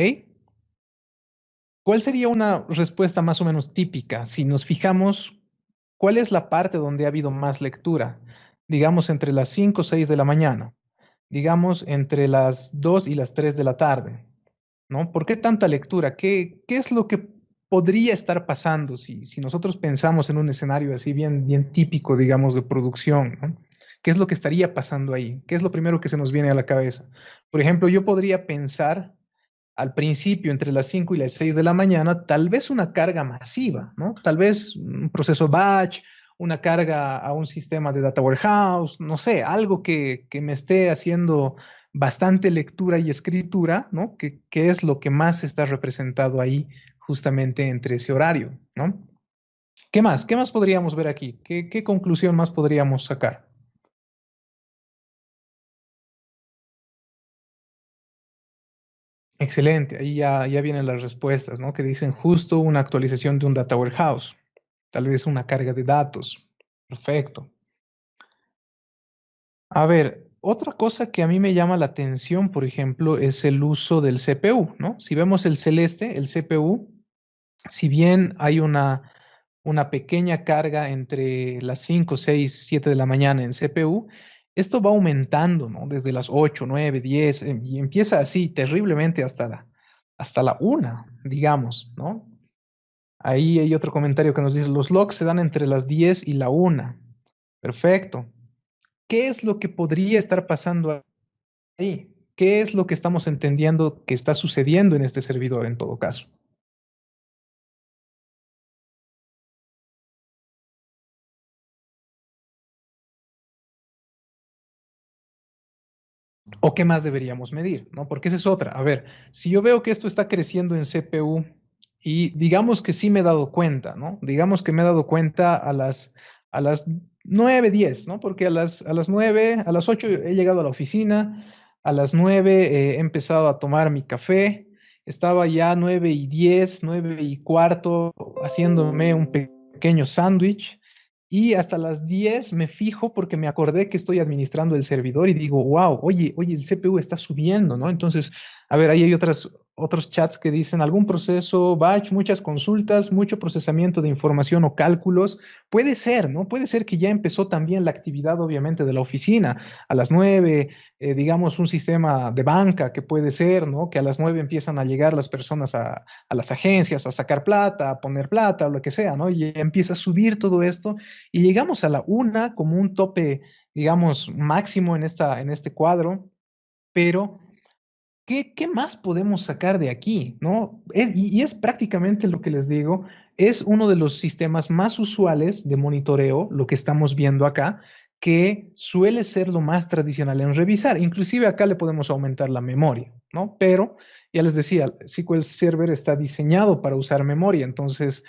¿Cuál sería una respuesta más o menos típica si nos fijamos cuál es la parte donde ha habido más lectura? Digamos entre las 5 o 6 de la mañana, digamos entre las 2 y las 3 de la tarde, ¿no? ¿Por qué tanta lectura? ¿Qué es lo que podría estar pasando si nosotros pensamos en un escenario así bien típico, digamos, de producción, ¿no? ¿Qué es lo que estaría pasando ahí? ¿Qué es lo primero que se nos viene a la cabeza? Por ejemplo, yo podría pensar al principio, entre las 5 y las 6 de la mañana, tal vez una carga masiva, ¿no? Tal vez un proceso batch, una carga a un sistema de data warehouse, no sé, algo que me esté haciendo bastante lectura y escritura, ¿no? Que es lo que más está representado ahí justamente entre ese horario, ¿no? ¿Qué más? ¿Qué más podríamos ver aquí? ¿Qué conclusión más podríamos sacar? Excelente, ahí ya vienen las respuestas, ¿no? Que dicen justo una actualización de un data warehouse, tal vez una carga de datos. Perfecto. A ver, otra cosa que a mí me llama la atención, por ejemplo, es el uso del CPU, ¿no? Si vemos el celeste, el CPU, si bien hay una pequeña carga entre las 5, 6, 7 de la mañana en CPU, esto va aumentando, ¿no? Desde las 8, 9, 10, y empieza así terriblemente hasta la 1, digamos, ¿no? Ahí hay otro comentario que nos dice, los logs se dan entre las 10 y la 1. Perfecto. ¿Qué es lo que podría estar pasando ahí? ¿Qué es lo que estamos entendiendo que está sucediendo en este servidor en todo caso? ¿O qué más deberíamos medir? ¿No? Porque esa es otra. A ver, si yo veo que esto está creciendo en CPU y digamos que sí me he dado cuenta, ¿no? Digamos que me he dado cuenta a las 9, 10, ¿no? Porque a las 9, a las 8 he llegado a la oficina, a las 9 he empezado a tomar mi café, estaba ya 9:10, 9:15 haciéndome un pequeño sándwich. Y hasta las 10 me fijo porque me acordé que estoy administrando el servidor y digo, wow, oye, el CPU está subiendo, ¿no? Entonces, a ver, ahí hay otros chats que dicen algún proceso, batch, muchas consultas, mucho procesamiento de información o cálculos. Puede ser, ¿no? Puede ser que ya empezó también la actividad, obviamente, de la oficina a las 9, digamos, un sistema de banca que puede ser, ¿no? Que a las 9 empiezan a llegar las personas a las agencias a sacar plata, a poner plata o lo que sea, ¿no? Y empieza a subir todo esto y llegamos a la 1 como un tope, digamos, máximo en este cuadro, pero ¿qué más podemos sacar de aquí? ¿No? Y es prácticamente lo que les digo, es uno de los sistemas más usuales de monitoreo, lo que estamos viendo acá, que suele ser lo más tradicional en revisar. Inclusive acá le podemos aumentar la memoria, ¿no? Pero, ya les decía, SQL Server está diseñado para usar memoria, entonces,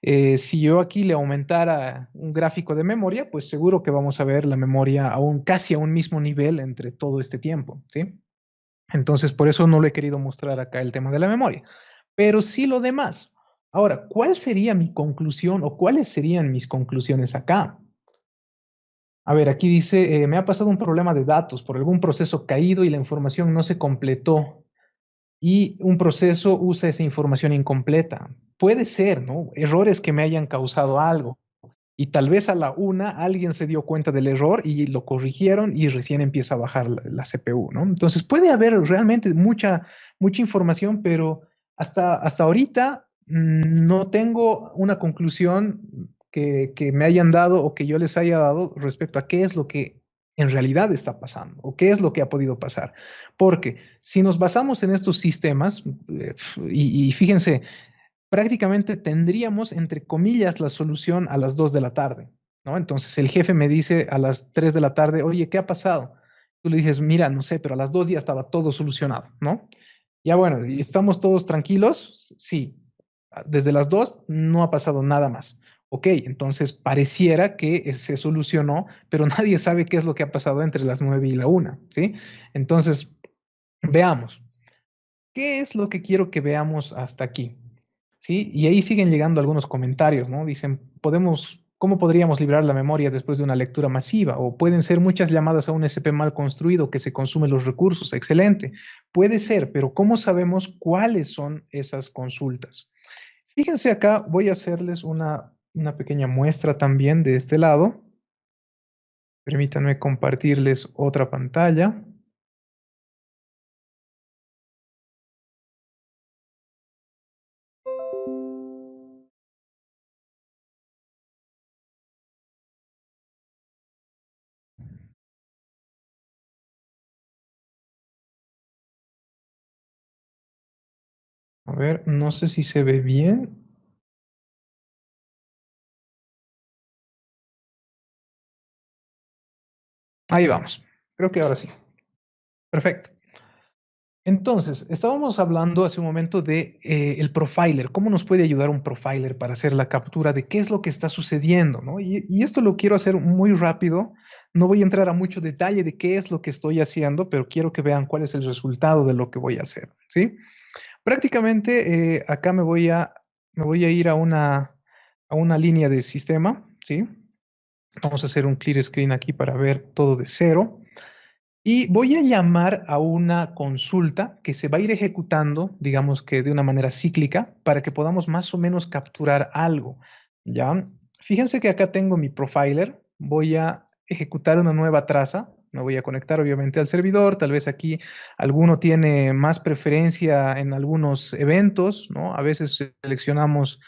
si yo aquí le aumentara un gráfico de memoria, pues seguro que vamos a ver la memoria casi a un mismo nivel entre todo este tiempo, ¿sí? Entonces, por eso no lo he querido mostrar acá el tema de la memoria, pero sí lo demás. Ahora, ¿cuál sería mi conclusión o cuáles serían mis conclusiones acá? A ver, aquí dice, me ha pasado un problema de datos por algún proceso caído y la información no se completó y un proceso usa esa información incompleta. Puede ser, ¿no? Errores que me hayan causado algo. Y tal vez a la 1 alguien se dio cuenta del error y lo corrigieron y recién empieza a bajar la CPU, ¿no? Entonces puede haber realmente mucha información, pero hasta ahorita no tengo una conclusión que me hayan dado o que yo les haya dado respecto a qué es lo que en realidad está pasando o qué es lo que ha podido pasar. Porque si nos basamos en estos sistemas, y fíjense, prácticamente tendríamos, entre comillas, la solución a las 2 de la tarde, ¿no? Entonces el jefe me dice a las 3 de la tarde, oye, ¿qué ha pasado? Tú le dices, mira, no sé, pero a las 2 ya estaba todo solucionado, ¿no? Ya bueno, ¿y estamos todos tranquilos? Sí. Desde las 2 no ha pasado nada más. Ok, entonces pareciera que se solucionó, pero nadie sabe qué es lo que ha pasado entre las 9 y la 1, ¿sí? Entonces, veamos. ¿Qué es lo que quiero que veamos hasta aquí? ¿Sí? Y ahí siguen llegando algunos comentarios, ¿no? Dicen, ¿cómo podríamos liberar la memoria después de una lectura masiva? O pueden ser muchas llamadas a un SP mal construido que se consumen los recursos. Excelente. Puede ser, pero ¿cómo sabemos cuáles son esas consultas? Fíjense acá, voy a hacerles una pequeña muestra también de este lado. Permítanme compartirles otra pantalla. A ver, no sé si se ve bien. Ahí vamos. Creo que ahora sí. Perfecto. Entonces, estábamos hablando hace un momento de el profiler, cómo nos puede ayudar un profiler para hacer la captura de qué es lo que está sucediendo, ¿no? Y esto lo quiero hacer muy rápido, no voy a entrar a mucho detalle de qué es lo que estoy haciendo, pero quiero que vean cuál es el resultado de lo que voy a hacer, ¿sí? Prácticamente acá me voy a ir a una línea de sistema, ¿sí? Vamos a hacer un clear screen aquí para ver todo de cero. Y voy a llamar a una consulta que se va a ir ejecutando, digamos que de una manera cíclica, para que podamos más o menos capturar algo. ¿Ya? Fíjense que acá tengo mi profiler. Voy a ejecutar una nueva traza. Me voy a conectar obviamente al servidor. Tal vez aquí alguno tiene más preferencia en algunos eventos, ¿no? A veces seleccionamos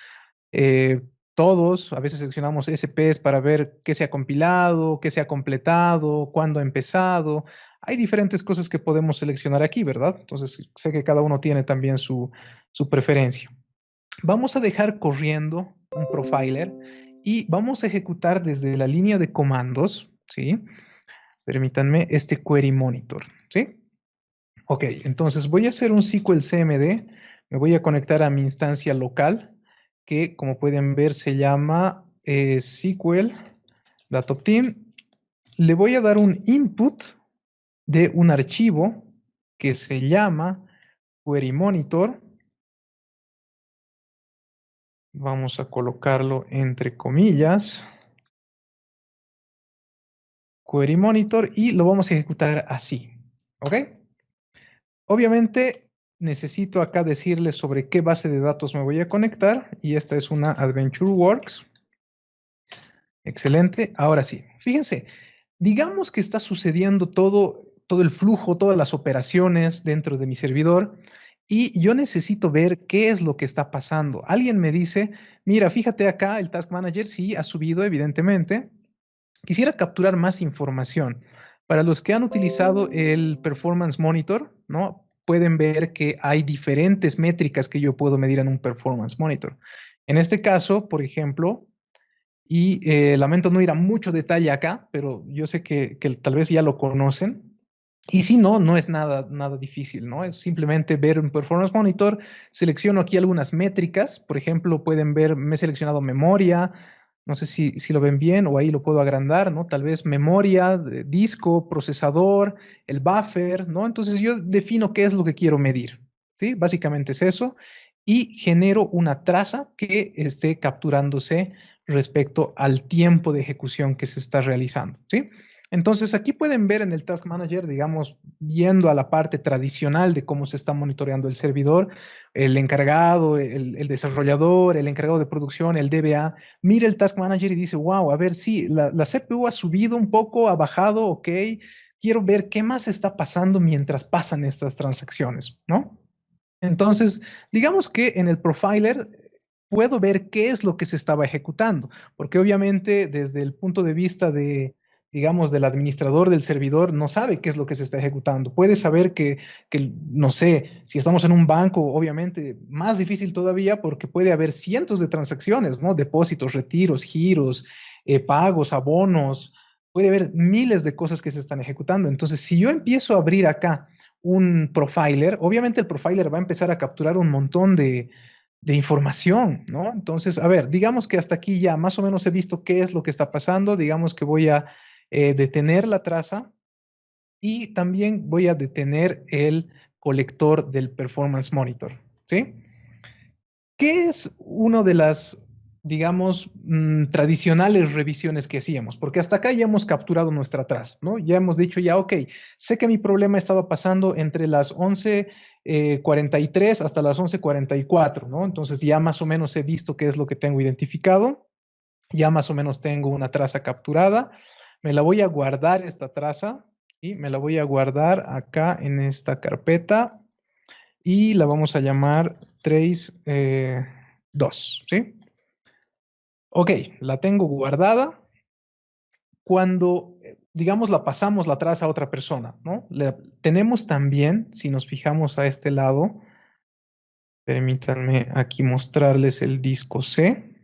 eh, todos, a veces seleccionamos SPs para ver qué se ha compilado, qué se ha completado, cuándo ha empezado. Hay diferentes cosas que podemos seleccionar aquí, ¿verdad? Entonces, sé que cada uno tiene también su preferencia. Vamos a dejar corriendo un profiler y vamos a ejecutar desde la línea de comandos, ¿sí? Permítanme este query monitor, ¿sí? Ok, entonces voy a hacer un SQL CMD, me voy a conectar a mi instancia local, que como pueden ver se llama SQL Data Team. Le voy a dar un input de un archivo que se llama Query Monitor. Vamos a colocarlo entre comillas. Query Monitor y lo vamos a ejecutar así. ¿Ok? Obviamente necesito acá decirle sobre qué base de datos me voy a conectar, y esta es una AdventureWorks. Excelente. Ahora sí, fíjense, digamos que está sucediendo todo el flujo, todas las operaciones dentro de mi servidor, y yo necesito ver qué es lo que está pasando. Alguien me dice, mira, fíjate acá, el Task Manager sí ha subido, evidentemente. Quisiera capturar más información. Para los que han utilizado el Performance Monitor, ¿no? Pueden ver que hay diferentes métricas que yo puedo medir en un Performance Monitor. En este caso, por ejemplo, y lamento no ir a mucho detalle acá, pero yo sé que tal vez ya lo conocen. Y si no, no es nada difícil, ¿no? Es simplemente ver un Performance Monitor, selecciono aquí algunas métricas, por ejemplo, pueden ver, me he seleccionado memoria, no sé si lo ven bien o ahí lo puedo agrandar, ¿no? Tal vez memoria, disco, procesador, el buffer, ¿no? Entonces yo defino qué es lo que quiero medir, ¿sí? Básicamente es eso y genero una traza que esté capturándose respecto al tiempo de ejecución que se está realizando, ¿sí? Entonces, aquí pueden ver en el Task Manager, digamos, viendo a la parte tradicional de cómo se está monitoreando el servidor, el encargado, el desarrollador, el encargado de producción, el DBA, mira el Task Manager y dice, wow, a ver, sí, la CPU ha subido un poco, ha bajado, ok, quiero ver qué más está pasando mientras pasan estas transacciones, ¿no? Entonces, digamos que en el profiler puedo ver qué es lo que se estaba ejecutando, porque obviamente desde el punto de vista de, digamos, del administrador del servidor, no sabe qué es lo que se está ejecutando. Puede saber no sé, si estamos en un banco, obviamente, más difícil todavía porque puede haber cientos de transacciones, ¿no? Depósitos, retiros, giros, pagos, abonos, puede haber miles de cosas que se están ejecutando. Entonces, si yo empiezo a abrir acá un profiler, obviamente el profiler va a empezar a capturar un montón de información, ¿no? Entonces, a ver, digamos que hasta aquí ya más o menos he visto qué es lo que está pasando, digamos que voy a detener la traza y también voy a detener el colector del Performance Monitor, ¿sí? ¿Qué es una de las, digamos, tradicionales revisiones que hacíamos? Porque hasta acá ya hemos capturado nuestra traza, ¿no? Ya hemos dicho ya, ok, sé que mi problema estaba pasando entre las 11:43 hasta las 11:44, ¿no? Entonces ya más o menos he visto qué es lo que tengo identificado, ya más o menos tengo una traza capturada, me la voy a guardar esta traza, ¿sí? Me la voy a guardar acá en esta carpeta y la vamos a llamar trace 2, ¿sí? Ok, la tengo guardada. Cuando, digamos, la pasamos la traza a otra persona, ¿no? Tenemos también, si nos fijamos a este lado, permítanme aquí mostrarles el disco C.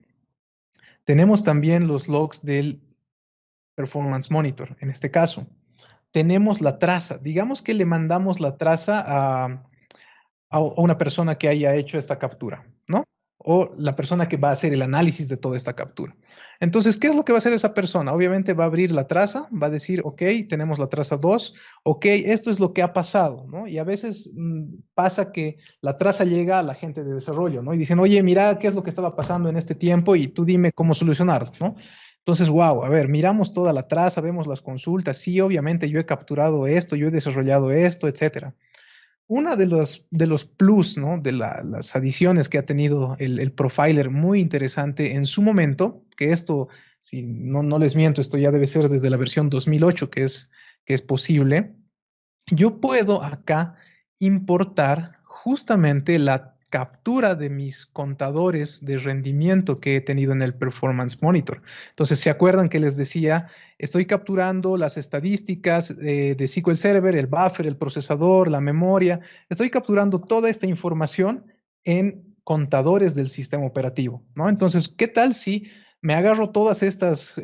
Tenemos también los logs del Performance Monitor, en este caso. Tenemos la traza. Digamos que le mandamos la traza a una persona que haya hecho esta captura, ¿no? O la persona que va a hacer el análisis de toda esta captura. Entonces, ¿qué es lo que va a hacer esa persona? Obviamente va a abrir la traza, va a decir, ok, tenemos la traza 2, ok, esto es lo que ha pasado, ¿no? Y a veces pasa que la traza llega a la gente de desarrollo, ¿no? Y dicen, oye, mira qué es lo que estaba pasando en este tiempo y tú dime cómo solucionarlo, ¿no? Entonces, wow, a ver, miramos toda la traza, vemos las consultas, sí, obviamente yo he capturado esto, yo he desarrollado esto, etcétera. Una de los plus, ¿no? De las adiciones que ha tenido el profiler muy interesante en su momento, que esto, si no les miento, esto ya debe ser desde la versión 2008 que es posible. Yo puedo acá importar justamente la captura de mis contadores de rendimiento que he tenido en el Performance Monitor. Entonces, ¿se acuerdan que les decía? Estoy capturando las estadísticas de SQL Server, el buffer, el procesador, la memoria. Estoy capturando toda esta información en contadores del sistema operativo, ¿no? Entonces, ¿qué tal si me agarro todas estas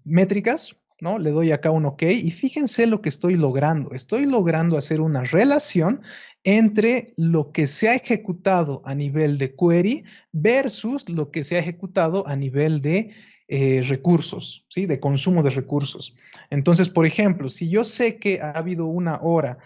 métricas, ¿no? Le doy acá un OK y fíjense lo que estoy logrando. Estoy logrando hacer una relación entre lo que se ha ejecutado a nivel de query versus lo que se ha ejecutado a nivel de recursos, ¿sí? De consumo de recursos. Entonces, por ejemplo, si yo sé que ha habido una hora,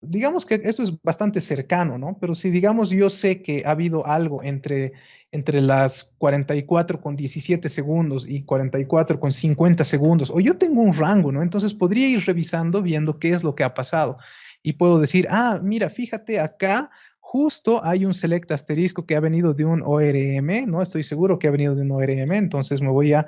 digamos que esto es bastante cercano, ¿no? Pero si digamos yo sé que ha habido algo entre las 44:17 y 44:50, o yo tengo un rango, ¿no? Entonces podría ir revisando, viendo qué es lo que ha pasado. Y puedo decir, ah, mira, fíjate acá, justo hay un select asterisco que ha venido de un ORM, ¿no? Estoy seguro que ha venido de un ORM, entonces me voy a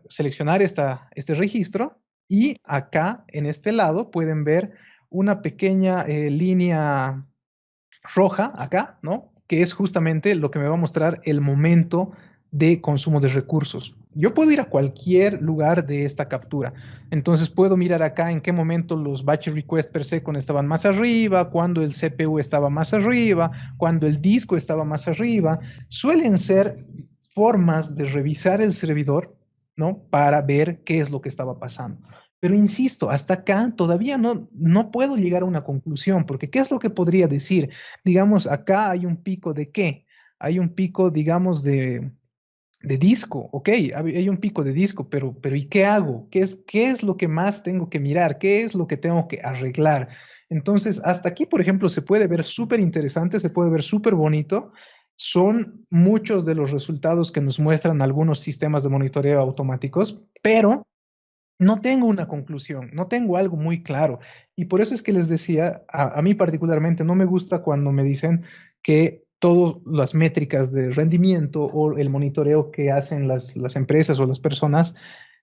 seleccionar este registro y acá en este lado pueden ver una pequeña línea roja acá, ¿no? Que es justamente lo que me va a mostrar el momento de consumo de recursos. Yo puedo ir a cualquier lugar de esta captura. Entonces puedo mirar acá en qué momento los batch requests per second estaban más arriba, cuando el CPU estaba más arriba, cuando el disco estaba más arriba. Suelen ser formas de revisar el servidor, ¿no? Para ver qué es lo que estaba pasando. Pero insisto, hasta acá todavía no puedo llegar a una conclusión, porque ¿qué es lo que podría decir? Digamos, acá hay un pico de qué? Hay un pico, digamos, de disco, ok, hay un pico de disco, pero ¿y qué hago? Qué es lo que más tengo que mirar? ¿Qué es lo que tengo que arreglar? Entonces, hasta aquí, por ejemplo, se puede ver súper interesante, se puede ver súper bonito. Son muchos de los resultados que nos muestran algunos sistemas de monitoreo automáticos, pero no tengo una conclusión, no tengo algo muy claro. Y por eso es que les decía, a mí particularmente no me gusta cuando me dicen que todas las métricas de rendimiento o el monitoreo que hacen las empresas o las personas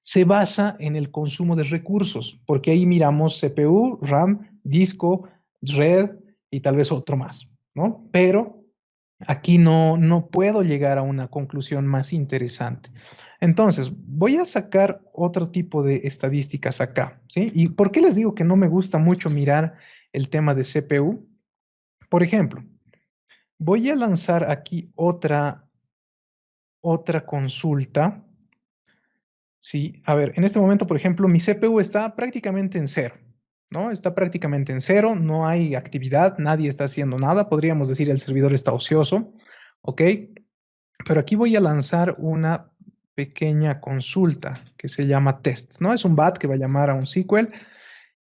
se basa en el consumo de recursos, porque ahí miramos CPU, RAM, disco, red y tal vez otro más, ¿no? Pero aquí no puedo llegar a una conclusión más interesante. Entonces, voy a sacar otro tipo de estadísticas acá, ¿sí? ¿Y por qué les digo que no me gusta mucho mirar el tema de CPU? Por ejemplo, voy a lanzar aquí otra consulta, ¿sí? A ver, en este momento, por ejemplo, mi CPU está prácticamente en cero, ¿no? Está prácticamente en cero, no hay actividad, nadie está haciendo nada, podríamos decir el servidor está ocioso, ¿ok? Pero aquí voy a lanzar una pequeña consulta que se llama test, ¿no? Es un BAT que va a llamar a un SQL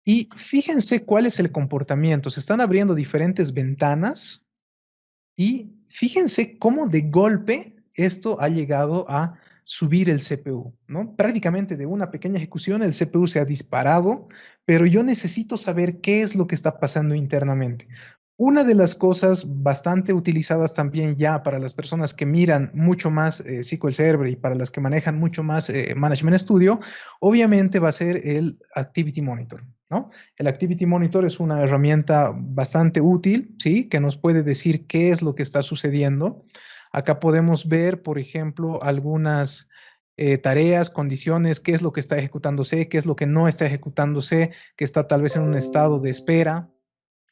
y fíjense cuál es el comportamiento. Se están abriendo diferentes ventanas y fíjense cómo de golpe esto ha llegado a subir el CPU, ¿no? Prácticamente de una pequeña ejecución el CPU se ha disparado, pero yo necesito saber qué es lo que está pasando internamente. Una de las cosas bastante utilizadas también ya para las personas que miran mucho más SQL Server y para las que manejan mucho más Management Studio, obviamente va a ser el Activity Monitor, ¿no? El Activity Monitor es una herramienta bastante útil, ¿sí? Que nos puede decir qué es lo que está sucediendo. Acá podemos ver, por ejemplo, algunas tareas, condiciones, qué es lo que está ejecutándose, qué es lo que no está ejecutándose, que está tal vez en un estado de espera.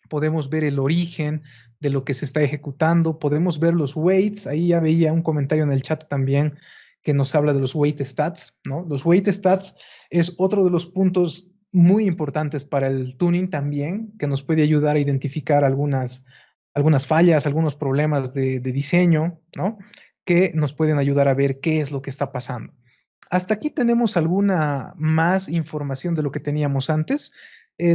Podemos ver el origen de lo que se está ejecutando, podemos ver los weights, ahí ya veía un comentario en el chat también que nos habla de los weight stats, ¿no? Los weight stats es otro de los puntos muy importantes para el tuning también, que nos puede ayudar a identificar algunas fallas, algunos problemas de diseño, ¿no? Que nos pueden ayudar a ver qué es lo que está pasando. Hasta aquí tenemos alguna más información de lo que teníamos antes.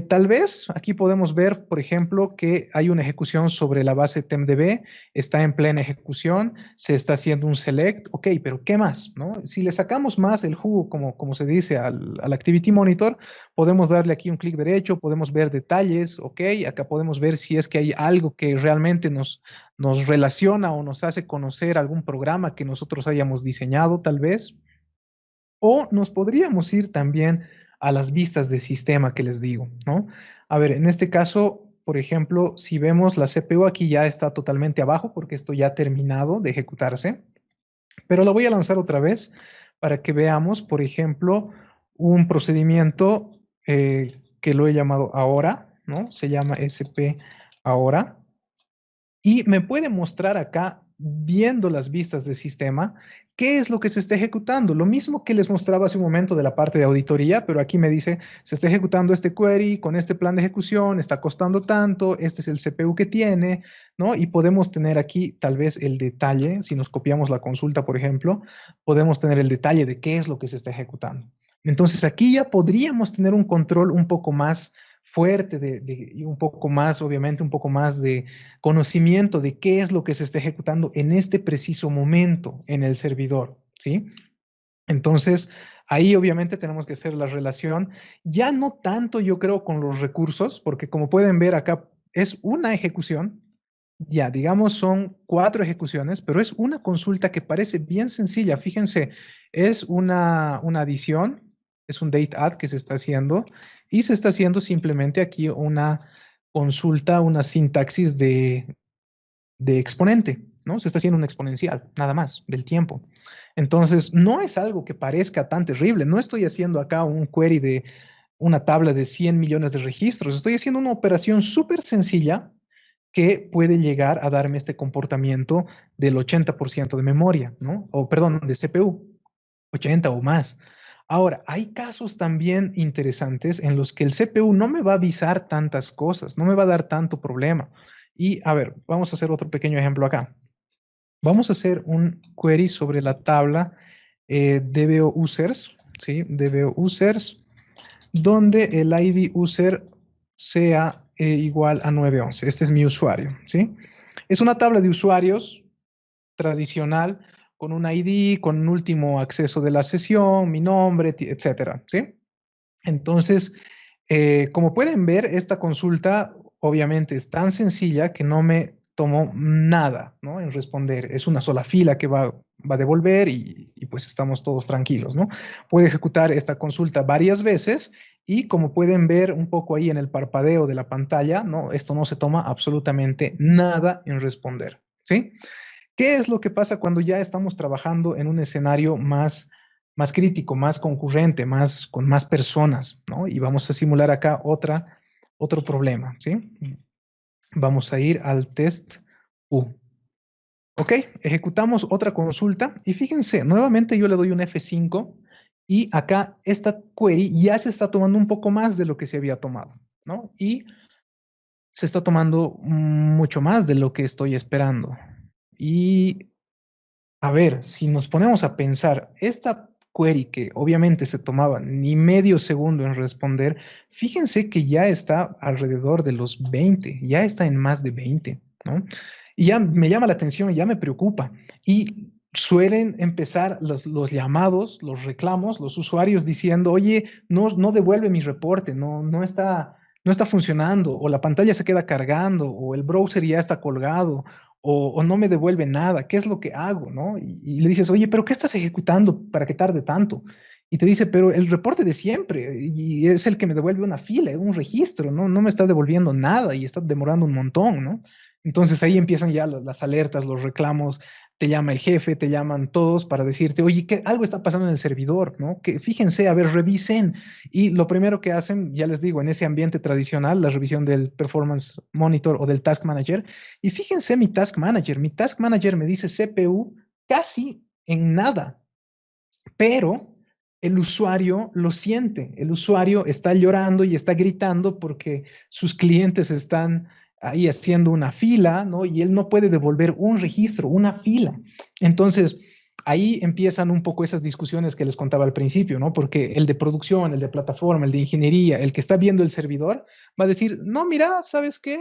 Tal vez aquí podemos ver, por ejemplo, que hay una ejecución sobre la base TempDB, está en plena ejecución, se está haciendo un select, ok, pero ¿qué más? ¿No? Si le sacamos más el jugo, como se dice, al Activity Monitor, podemos darle aquí un clic derecho, podemos ver detalles, ok, acá podemos ver si es que hay algo que realmente nos relaciona o nos hace conocer algún programa que nosotros hayamos diseñado, tal vez. O nos podríamos ir también a las vistas de sistema que les digo, ¿no? A ver, en este caso, por ejemplo, si vemos la CPU aquí ya está totalmente abajo porque esto ya ha terminado de ejecutarse, pero lo voy a lanzar otra vez para que veamos, por ejemplo, un procedimiento que lo he llamado ahora, ¿no? Se llama SP ahora. Y me puede mostrar acá, viendo las vistas de sistema, qué es lo que se está ejecutando. Lo mismo que les mostraba hace un momento de la parte de auditoría, pero aquí me dice, se está ejecutando este query con este plan de ejecución, está costando tanto, este es el CPU que tiene, ¿no? Y podemos tener aquí tal vez el detalle, si nos copiamos la consulta, por ejemplo, podemos tener el detalle de qué es lo que se está ejecutando. Entonces aquí ya podríamos tener un control un poco más fuerte y un poco más, obviamente, un poco más de conocimiento de qué es lo que se está ejecutando en este preciso momento en el servidor, ¿sí? Entonces, ahí obviamente tenemos que hacer la relación, ya no tanto yo creo con los recursos, porque como pueden ver acá es una ejecución, ya, digamos son 4 ejecuciones, pero es una consulta que parece bien sencilla. Fíjense, es una adición, es un date add que se está haciendo y se está haciendo simplemente aquí una consulta, una sintaxis de exponente, ¿no? Se está haciendo un exponencial, nada más, del tiempo. Entonces, no es algo que parezca tan terrible. No estoy haciendo acá un query de una tabla de 100 millones de registros. Estoy haciendo una operación súper sencilla que puede llegar a darme este comportamiento del 80% de memoria, ¿no? O perdón, de CPU, 80 o más. Ahora, hay casos también interesantes en los que el CPU no me va a avisar tantas cosas, no me va a dar tanto problema. Y a ver, vamos a hacer otro pequeño ejemplo acá. Vamos a hacer un query sobre la tabla DBO users, ¿sí? DBO users, donde el ID user sea igual a 911. Este es mi usuario, ¿sí? Es una tabla de usuarios tradicional con un ID, con un último acceso de la sesión, mi nombre, etcétera, ¿sí? Entonces, como pueden ver, esta consulta obviamente es tan sencilla que no me tomó nada, ¿no? En responder. Es una sola fila que va a devolver y pues estamos todos tranquilos, ¿no? Puede ejecutar esta consulta varias veces y como pueden ver un poco ahí en el parpadeo de la pantalla, ¿no? Esto no se toma absolutamente nada en responder, ¿sí? ¿Qué es lo que pasa cuando ya estamos trabajando en un escenario más crítico, más concurrente, con más personas, ¿no? Y vamos a simular acá otro problema, ¿sí? Vamos a ir al test U. Ok, ejecutamos otra consulta y fíjense, nuevamente yo le doy un F5 y acá esta query ya se está tomando un poco más de lo que se había tomado, ¿no? Y se está tomando mucho más de lo que estoy esperando. Y a ver, si nos ponemos a pensar, esta query que obviamente se tomaba ni medio segundo en responder, fíjense que ya está alrededor de los 20, ya está en más de 20, ¿no? Y ya me llama la atención, ya me preocupa. Y suelen empezar los llamados, los reclamos, los usuarios diciendo, oye, no devuelve mi reporte, no está funcionando, o la pantalla se queda cargando, o el browser ya está colgado, o no me devuelve nada, ¿qué es lo que hago? ¿No? Y le dices, oye, pero ¿qué estás ejecutando para que tarde tanto? Y te dice, pero el reporte de siempre, y es el que me devuelve una fila, un registro, ¿no? No me está devolviendo nada y está demorando un montón, ¿no? Entonces ahí empiezan ya las alertas, los reclamos, te llama el jefe, te llaman todos para decirte, oye, que algo está pasando en el servidor, ¿no? Que fíjense, a ver, revisen. Y lo primero que hacen, ya les digo, en ese ambiente tradicional, la revisión del Performance Monitor o del Task Manager, y fíjense mi Task Manager me dice CPU casi en nada, pero el usuario lo siente, el usuario está llorando y está gritando porque sus clientes están ahí haciendo una fila, ¿no? Y él no puede devolver un registro, una fila. Entonces, ahí empiezan un poco esas discusiones que les contaba al principio, ¿no? Porque el de producción, el de plataforma, el de ingeniería, el que está viendo el servidor, va a decir, no, mira, ¿sabes qué?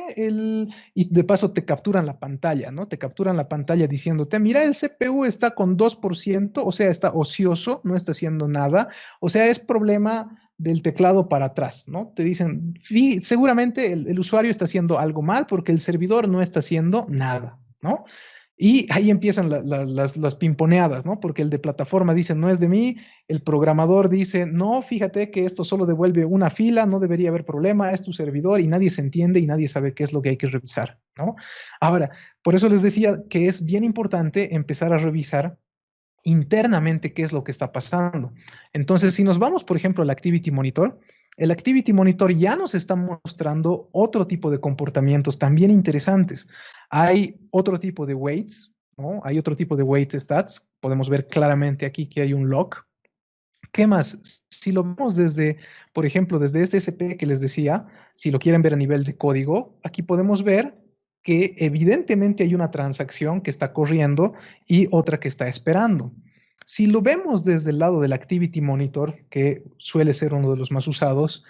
Y de paso te capturan la pantalla, ¿no? Te capturan la pantalla diciéndote, mira, el CPU está con 2%, o sea, está ocioso, no está haciendo nada, o sea, es problema del teclado para atrás, ¿no? Te dicen, seguramente el usuario está haciendo algo mal porque el servidor no está haciendo nada, ¿no? Y ahí empiezan las pimponeadas, ¿no? Porque el de plataforma dice, no es de mí, el programador dice, no, fíjate que esto solo devuelve una fila, no debería haber problema, es tu servidor y nadie se entiende y nadie sabe qué es lo que hay que revisar, ¿no? Ahora, por eso les decía que es bien importante empezar a revisar internamente qué es lo que está pasando. Entonces, si nos vamos, por ejemplo, al Activity Monitor, el Activity Monitor ya nos está mostrando otro tipo de comportamientos también interesantes. Hay otro tipo de weights, ¿no? Hay otro tipo de weight stats. Podemos ver claramente aquí que hay un log. ¿Qué más? Si lo vemos desde, por ejemplo, desde este SP que les decía, si lo quieren ver a nivel de código, aquí podemos ver que evidentemente hay una transacción que está corriendo y otra que está esperando. Si lo vemos desde el lado del Activity Monitor, que suele ser uno de los más usados,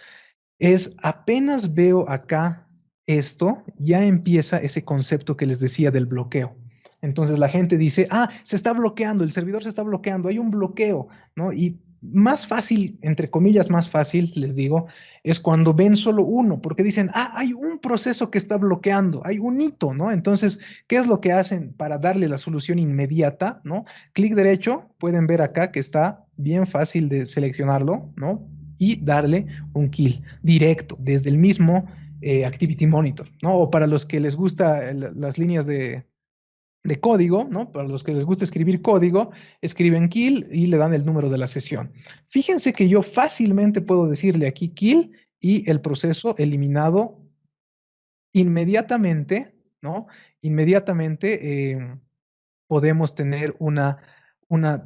es apenas veo acá esto, ya empieza ese concepto que les decía del bloqueo. Entonces la gente dice, se está bloqueando, el servidor se está bloqueando, hay un bloqueo, ¿no? Y más fácil, entre comillas, más fácil, les digo, es cuando ven solo uno, porque dicen, ah, hay un proceso que está bloqueando, hay un hito, ¿no? Entonces, ¿qué es lo que hacen para darle la solución inmediata, ¿no? Clic derecho, pueden ver acá que está bien fácil de seleccionarlo, ¿no? Y darle un kill directo desde el mismo Activity Monitor, ¿no? O para los que les gusta las líneas de código, ¿no? Para los que les gusta escribir código, escriben kill y le dan el número de la sesión. Fíjense que yo fácilmente puedo decirle aquí kill y el proceso eliminado inmediatamente, ¿no? Inmediatamente podemos tener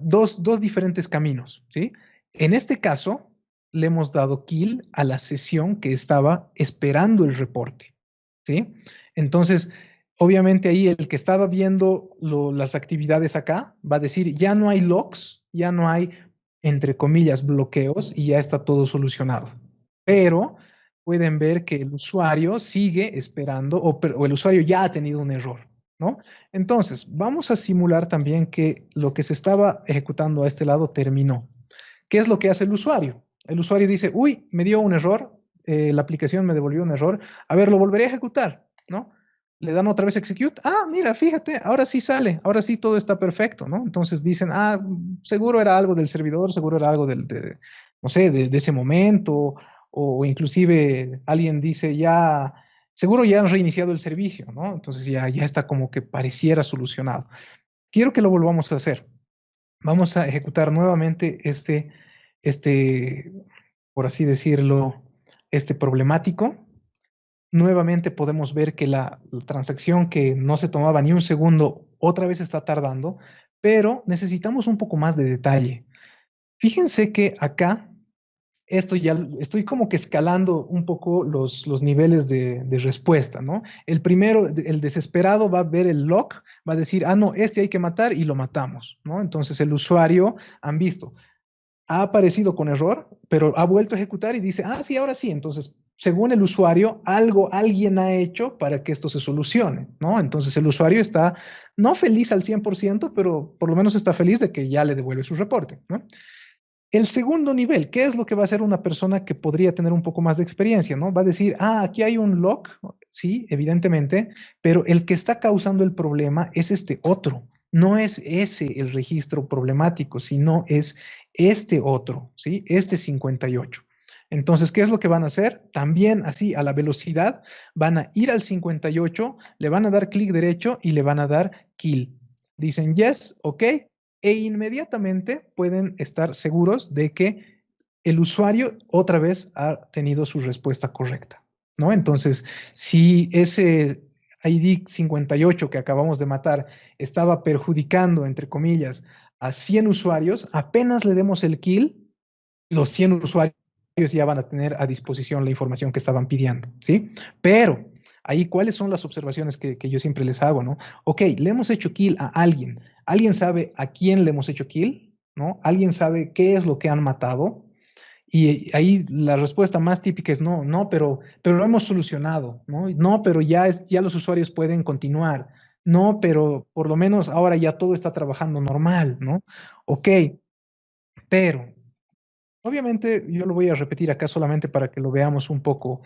dos diferentes caminos, ¿sí? En este caso, le hemos dado kill a la sesión que estaba esperando el reporte, ¿sí? Entonces, obviamente ahí el que estaba viendo las actividades acá va a decir, ya no hay logs, ya no hay, entre comillas, bloqueos y ya está todo solucionado. Pero pueden ver que el usuario sigue esperando o el usuario ya ha tenido un error, ¿no? Entonces, vamos a simular también que lo que se estaba ejecutando a este lado terminó. ¿Qué es lo que hace el usuario? El usuario dice, uy, me dio un error, la aplicación me devolvió un error, a ver, lo volveré a ejecutar, ¿no? Le dan otra vez execute, ah, mira, fíjate, ahora sí sale, ahora sí todo está perfecto, ¿no? Entonces dicen, ah, seguro era algo del servidor, seguro era algo no sé, de ese momento, o inclusive alguien dice, ya, seguro ya han reiniciado el servicio, ¿no? Entonces ya está como que pareciera solucionado. Quiero que lo volvamos a hacer. Vamos a ejecutar nuevamente este, por así decirlo, este problemático. Nuevamente podemos ver que la transacción que no se tomaba ni un segundo otra vez está tardando, pero necesitamos un poco más de detalle. Fíjense que acá esto ya estoy como que escalando un poco los niveles de respuesta, ¿no? El primero, el desesperado va a ver el log, va a decir, ah, no, este hay que matar y lo matamos, ¿no? Entonces el usuario, han visto, ha aparecido con error, pero ha vuelto a ejecutar y dice, ah, sí, ahora sí. Entonces, según el usuario, alguien ha hecho para que esto se solucione, ¿no? Entonces el usuario está no feliz al 100%, pero por lo menos está feliz de que ya le devuelve su reporte, ¿no? El segundo nivel, ¿qué es lo que va a hacer una persona que podría tener un poco más de experiencia, ¿no? Va a decir, ah, aquí hay un log, sí, evidentemente, pero el que está causando el problema es este otro. No es ese el registro problemático, sino es este otro, ¿sí? Este 58. Entonces, ¿qué es lo que van a hacer? También así, a la velocidad, van a ir al 58, le van a dar clic derecho y le van a dar kill. Dicen yes, ok, e inmediatamente pueden estar seguros de que el usuario otra vez ha tenido su respuesta correcta, ¿no? Entonces, si ese ID 58 que acabamos de matar estaba perjudicando, entre comillas, a 100 usuarios, apenas le demos el kill, los 100 usuarios ya van a tener a disposición la información que estaban pidiendo, ¿sí? Pero ahí, ¿cuáles son las observaciones que yo siempre les hago, ¿no? Ok, le hemos hecho kill a alguien. ¿Alguien sabe a quién le hemos hecho kill? ¿No? ¿Alguien sabe qué es lo que han matado? Y ahí la respuesta más típica es no, no, pero lo hemos solucionado, ¿no? No, pero ya los usuarios pueden continuar. No, pero por lo menos ahora ya todo está trabajando normal, ¿no? Ok, pero obviamente yo lo voy a repetir acá solamente para que lo veamos un poco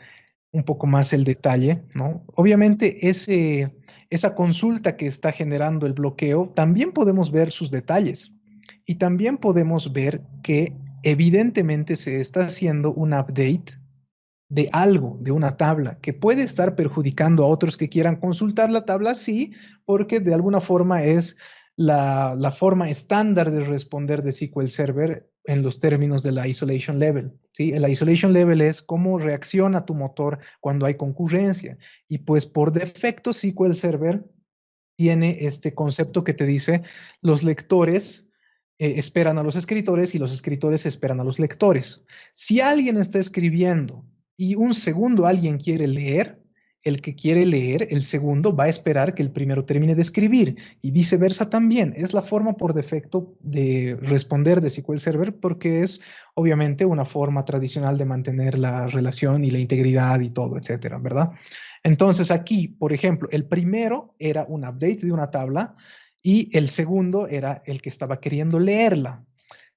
más el detalle, ¿no? Obviamente esa consulta que está generando el bloqueo, también podemos ver sus detalles y también podemos ver que evidentemente se está haciendo un update de algo, de una tabla, que puede estar perjudicando a otros que quieran consultar la tabla, sí, porque de alguna forma es la forma estándar de responder de SQL Server en los términos de la isolation level, ¿sí? El isolation level es cómo reacciona tu motor cuando hay concurrencia. Y pues por defecto SQL Server tiene este concepto que te dice los lectores esperan a los escritores y los escritores esperan a los lectores. Si alguien está escribiendo y un segundo alguien quiere leer, el que quiere leer, el segundo va a esperar que el primero termine de escribir y viceversa también. Es la forma por defecto de responder de SQL Server porque es obviamente una forma tradicional de mantener la relación y la integridad y todo, etcétera, ¿verdad? Entonces aquí, por ejemplo, el primero era un update de una tabla y el segundo era el que estaba queriendo leerla.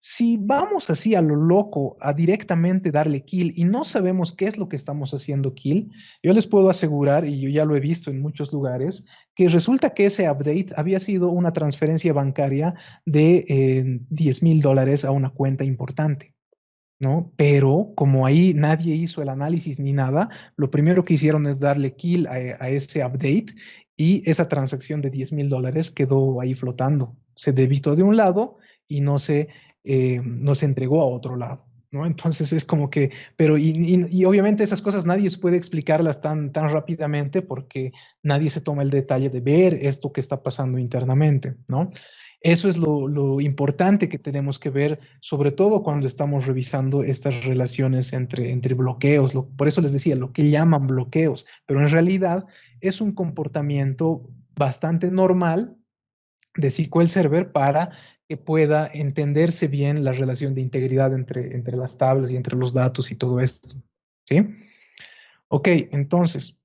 Si vamos así a lo loco, a directamente darle kill y no sabemos qué es lo que estamos haciendo kill, yo les puedo asegurar, y yo ya lo he visto en muchos lugares, que resulta que ese update había sido una transferencia bancaria de $10,000 a una cuenta importante. ¿No? Pero como ahí nadie hizo el análisis ni nada, lo primero que hicieron es darle kill a ese update y esa transacción de $10,000 quedó ahí flotando. Se debitó de un lado y no se entregó a otro lado. ¿No? Entonces es como que, pero y obviamente esas cosas nadie puede explicarlas tan rápidamente porque nadie se toma el detalle de ver esto que está pasando internamente, ¿no? Eso es lo importante que tenemos que ver, sobre todo cuando estamos revisando estas relaciones entre bloqueos. Por eso les decía, lo que llaman bloqueos, pero en realidad es un comportamiento bastante normal de SQL Server para que pueda entenderse bien la relación de integridad entre las tablas y entre los datos y todo esto. ¿Sí? Ok, entonces.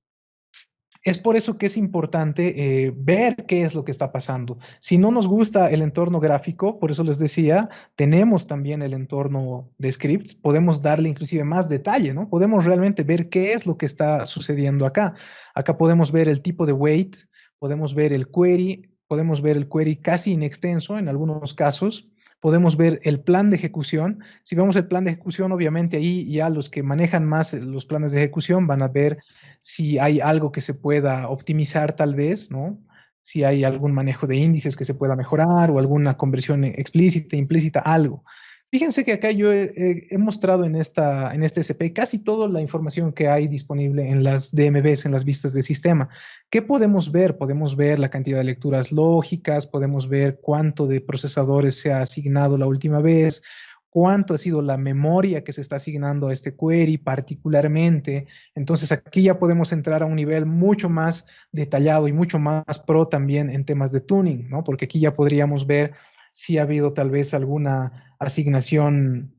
Es por eso que es importante ver qué es lo que está pasando. Si no nos gusta el entorno gráfico, por eso les decía, tenemos también el entorno de scripts, podemos darle inclusive más detalle, ¿no? Podemos realmente ver qué es lo que está sucediendo acá. Acá podemos ver el tipo de weight, podemos ver el query casi inextenso en algunos casos, podemos ver el plan de ejecución. Si vemos el plan de ejecución, obviamente ahí ya los que manejan más los planes de ejecución van a ver si hay algo que se pueda optimizar tal vez, ¿no? Si hay algún manejo de índices que se pueda mejorar o alguna conversión explícita, implícita, algo. Fíjense que acá yo he mostrado en este SP casi toda la información que hay disponible en las DMBs, en las vistas de sistema. ¿Qué podemos ver? Podemos ver la cantidad de lecturas lógicas, podemos ver cuánto de procesadores se ha asignado la última vez, cuánto ha sido la memoria que se está asignando a este query particularmente. Entonces aquí ya podemos entrar a un nivel mucho más detallado y mucho más pro también en temas de tuning, ¿no? Porque aquí ya podríamos ver si ha habido tal vez alguna asignación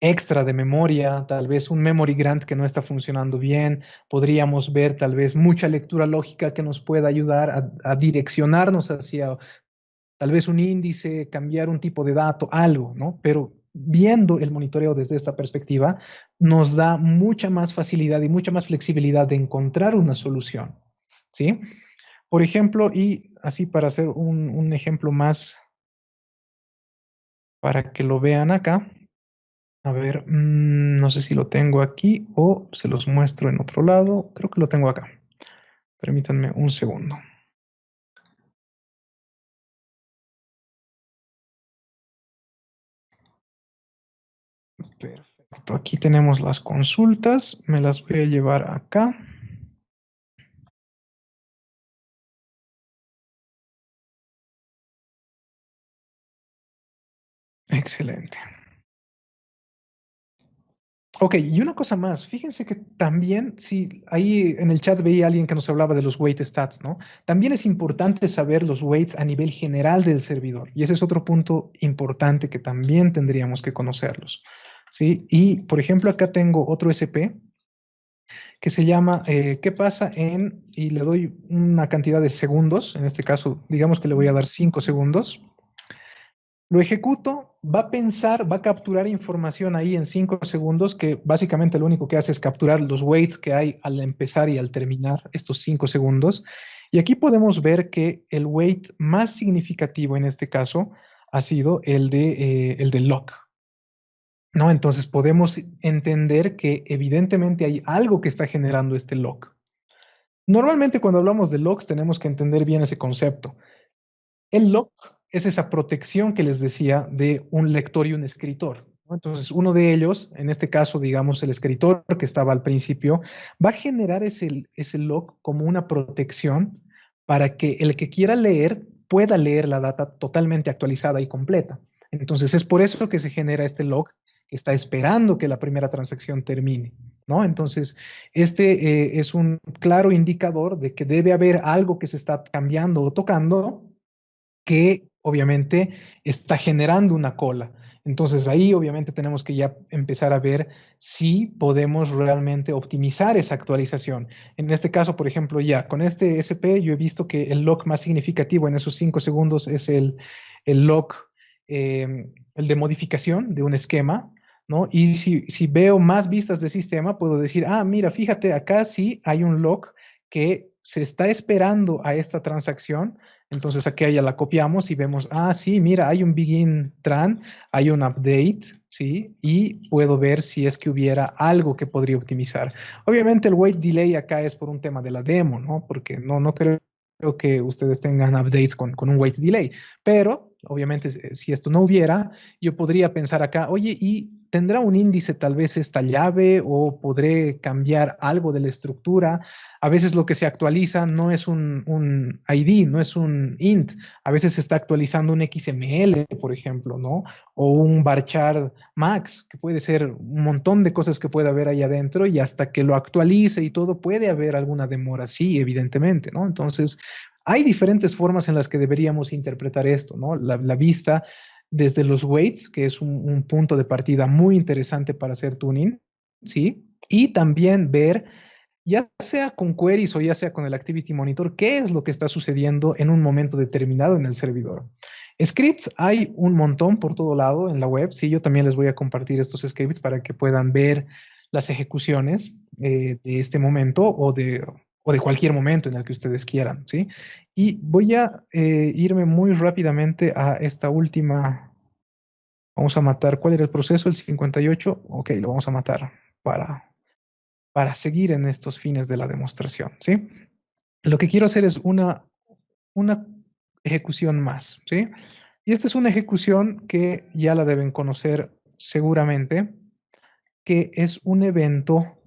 extra de memoria, tal vez un memory grant que no está funcionando bien, podríamos ver tal vez mucha lectura lógica que nos pueda ayudar a direccionarnos hacia tal vez un índice, cambiar un tipo de dato, algo, ¿no? Pero viendo el monitoreo desde esta perspectiva, nos da mucha más facilidad y mucha más flexibilidad de encontrar una solución, ¿sí? Por ejemplo, y así para hacer un ejemplo más, para que lo vean acá, a ver, no sé si lo tengo aquí o se los muestro en otro lado, creo que lo tengo acá. Permítanme un segundo. Perfecto, aquí tenemos las consultas, me las voy a llevar acá. Excelente. Ok, y una cosa más, fíjense que también, si ahí en el chat veía alguien que nos hablaba de los weight stats, ¿no? También es importante saber los weights a nivel general del servidor, y ese es otro punto importante que también tendríamos que conocerlos, ¿sí? Y, por ejemplo, acá tengo otro SP que se llama ¿qué pasa en, y le doy una cantidad de segundos, en este caso, digamos que le voy a dar 5 segundos. Lo ejecuto, va a pensar, va a capturar información ahí en 5 segundos, que básicamente lo único que hace es capturar los weights que hay al empezar y al terminar estos 5 segundos. Y aquí podemos ver que el weight más significativo en este caso ha sido el de lock, ¿no? Entonces podemos entender que evidentemente hay algo que está generando este lock. Normalmente cuando hablamos de locks tenemos que entender bien ese concepto. El lock es esa protección que les decía de un lector y un escritor, ¿no? Entonces, uno de ellos, en este caso, digamos, el escritor que estaba al principio, va a generar ese lock como una protección para que el que quiera leer pueda leer la data totalmente actualizada y completa. Entonces, es por eso que se genera este lock que está esperando que la primera transacción termine, ¿no? Entonces, este es un claro indicador de que debe haber algo que se está cambiando o tocando que obviamente está generando una cola. Entonces ahí obviamente tenemos que ya empezar a ver si podemos realmente optimizar esa actualización. En este caso, por ejemplo, ya con este SP yo he visto que el lock más significativo en esos 5 segundos es el lock el de modificación de un esquema, ¿no? Y si veo más vistas de sistema, puedo decir, ah, mira, fíjate, acá sí hay un lock que se está esperando a esta transacción. Entonces aquí ya la copiamos y vemos, ah, sí, mira, hay un begin tran, hay un update, ¿sí? Y puedo ver si es que hubiera algo que podría optimizar. Obviamente el wait delay acá es por un tema de la demo, ¿no? Porque no creo que ustedes tengan updates con un wait delay, pero obviamente si esto no hubiera, yo podría pensar acá, oye, ¿y tendrá un índice tal vez esta llave o podré cambiar algo de la estructura? A veces lo que se actualiza no es un ID, no es un int, a veces se está actualizando un XML, por ejemplo, ¿no? O un varchar max, que puede ser un montón de cosas que puede haber ahí adentro y hasta que lo actualice y todo puede haber alguna demora, sí, evidentemente, ¿no? Entonces, hay diferentes formas en las que deberíamos interpretar esto, ¿no? La vista desde los weights, que es un punto de partida muy interesante para hacer tuning, ¿sí? Y también ver, ya sea con queries o ya sea con el Activity Monitor, qué es lo que está sucediendo en un momento determinado en el servidor. Scripts hay un montón por todo lado en la web. Sí, yo también les voy a compartir estos scripts para que puedan ver las ejecuciones de este momento o de cualquier momento en el que ustedes quieran, ¿sí? Y voy a irme muy rápidamente a esta última. Vamos a matar. ¿Cuál era el proceso? El 58. Ok, lo vamos a matar para seguir en estos fines de la demostración, ¿sí? Lo que quiero hacer es una ejecución más, ¿sí? Y esta es una ejecución que ya la deben conocer seguramente, que es un evento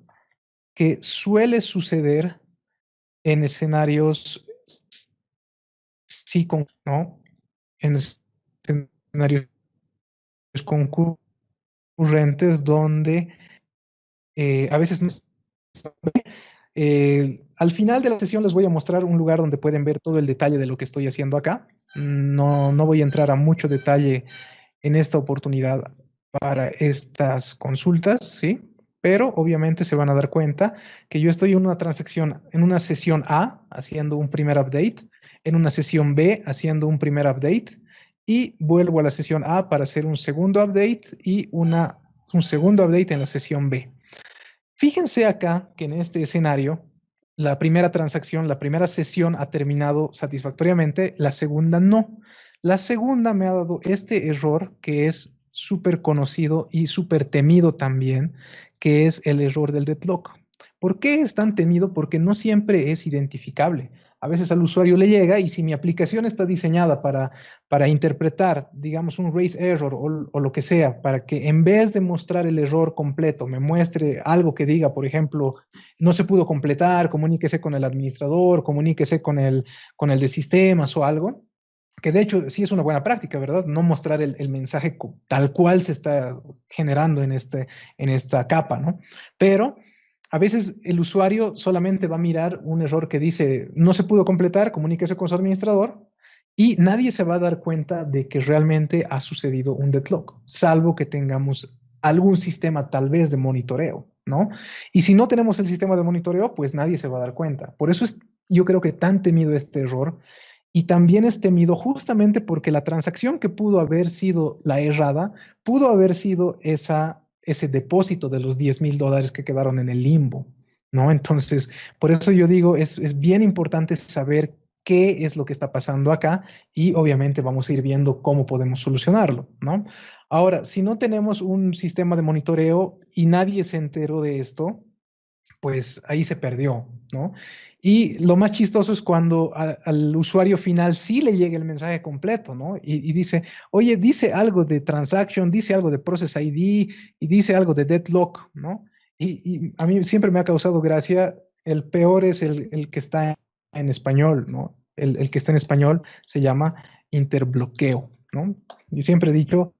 que suele suceder en escenarios sí ¿no? En escenarios concurrentes donde a veces no. Al final de la sesión les voy a mostrar un lugar donde pueden ver todo el detalle de lo que estoy haciendo acá. No voy a entrar a mucho detalle en esta oportunidad para estas consultas, ¿sí? Pero obviamente se van a dar cuenta que yo estoy en una transacción, en una sesión A haciendo un primer update, en una sesión B haciendo un primer update y vuelvo a la sesión A para hacer un segundo update y un segundo update en la sesión B. Fíjense acá que en este escenario, la primera transacción, la primera sesión ha terminado satisfactoriamente, la segunda no. La segunda me ha dado este error que es súper conocido y súper temido también, que es el error del deadlock. ¿Por qué es tan temido? Porque no siempre es identificable. A veces al usuario le llega y si mi aplicación está diseñada para interpretar, digamos, un raise error o lo que sea, para que en vez de mostrar el error completo, me muestre algo que diga, por ejemplo, no se pudo completar, comuníquese con el administrador, comuníquese con el de sistemas o algo, que de hecho sí es una buena práctica, ¿verdad? No mostrar el mensaje tal cual se está generando en esta capa, ¿no? Pero a veces el usuario solamente va a mirar un error que dice no se pudo completar, comuníquese con su administrador y nadie se va a dar cuenta de que realmente ha sucedido un deadlock, salvo que tengamos algún sistema tal vez de monitoreo, ¿no? Y si no tenemos el sistema de monitoreo, pues nadie se va a dar cuenta. Por eso es, yo creo que tan temido este error y también es temido justamente porque la transacción que pudo haber sido la errada, pudo haber sido ese depósito de los $10,000 que quedaron en el limbo, ¿no? Entonces, por eso yo digo, es bien importante saber qué es lo que está pasando acá y obviamente vamos a ir viendo cómo podemos solucionarlo, ¿no? Ahora, si no tenemos un sistema de monitoreo y nadie se enteró de esto, pues ahí se perdió, ¿no? Y lo más chistoso es cuando al usuario final sí le llega el mensaje completo, ¿no? Y dice, oye, dice algo de transaction, dice algo de process ID y dice algo de deadlock, ¿no? Y a mí siempre me ha causado gracia, el peor es el que está en español, ¿no? El que está en español se llama interbloqueo, ¿no? Yo siempre he dicho,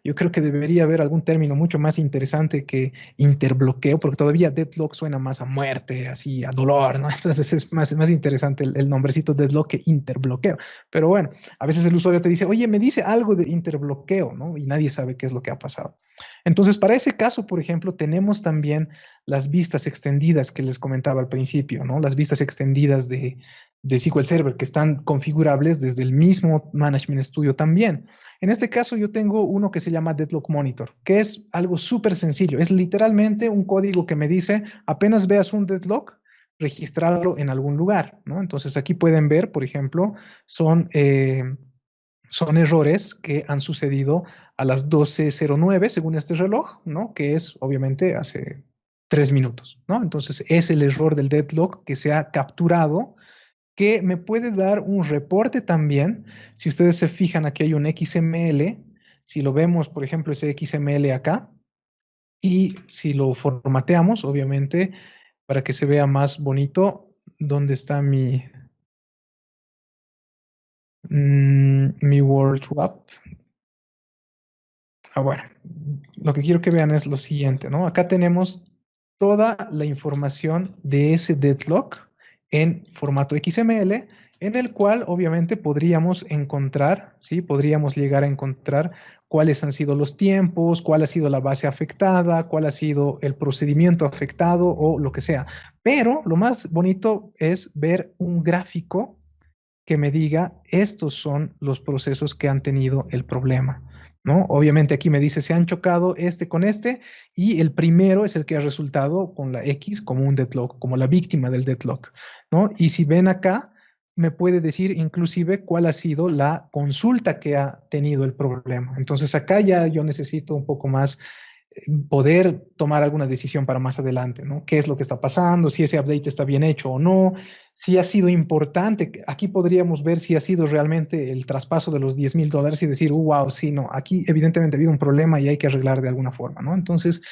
yo creo que debería haber algún término mucho más interesante que interbloqueo, porque todavía deadlock suena más a muerte, así a dolor, ¿no? Entonces es más interesante el nombrecito deadlock que interbloqueo. Pero bueno, a veces el usuario te dice, oye, me dice algo de interbloqueo, ¿no? Y nadie sabe qué es lo que ha pasado. Entonces, para ese caso, por ejemplo, tenemos también las vistas extendidas que les comentaba al principio, ¿no? Las vistas extendidas de SQL Server que están configurables desde el mismo Management Studio también. En este caso yo tengo uno que se llama Deadlock Monitor, que es algo súper sencillo. Es literalmente un código que me dice, apenas veas un deadlock, registrarlo en algún lugar, ¿no? Entonces aquí pueden ver, por ejemplo, son, son errores que han sucedido a las 12:09 según este reloj, ¿no? Que es obviamente hace 3 minutos, ¿no? Entonces es el error del deadlock que se ha capturado, que me puede dar un reporte también. Si ustedes se fijan, aquí hay un XML. Si lo vemos, por ejemplo, ese XML acá, y si lo formateamos, obviamente, para que se vea más bonito, ¿dónde está mi Word Wrap? Bueno, lo que quiero que vean es lo siguiente, ¿no? Acá tenemos toda la información de ese deadlock en formato XML, en el cual obviamente podríamos encontrar, ¿sí? Podríamos llegar a encontrar cuáles han sido los tiempos, cuál ha sido la base afectada, cuál ha sido el procedimiento afectado o lo que sea. Pero lo más bonito es ver un gráfico que me diga, estos son los procesos que han tenido el problema, ¿no? Obviamente aquí me dice, se han chocado este con este, y el primero es el que ha resultado con la X como un deadlock, como la víctima del deadlock, ¿no? Y si ven acá, me puede decir inclusive cuál ha sido la consulta que ha tenido el problema. Entonces acá ya yo necesito un poco más poder tomar alguna decisión para más adelante, ¿no? ¿Qué es lo que está pasando? Si ese update está bien hecho o no, si ha sido importante. Aquí podríamos ver si ha sido realmente el traspaso de los $10,000 y decir, wow, sí, no, aquí evidentemente ha habido un problema y hay que arreglar de alguna forma, ¿no? Entonces,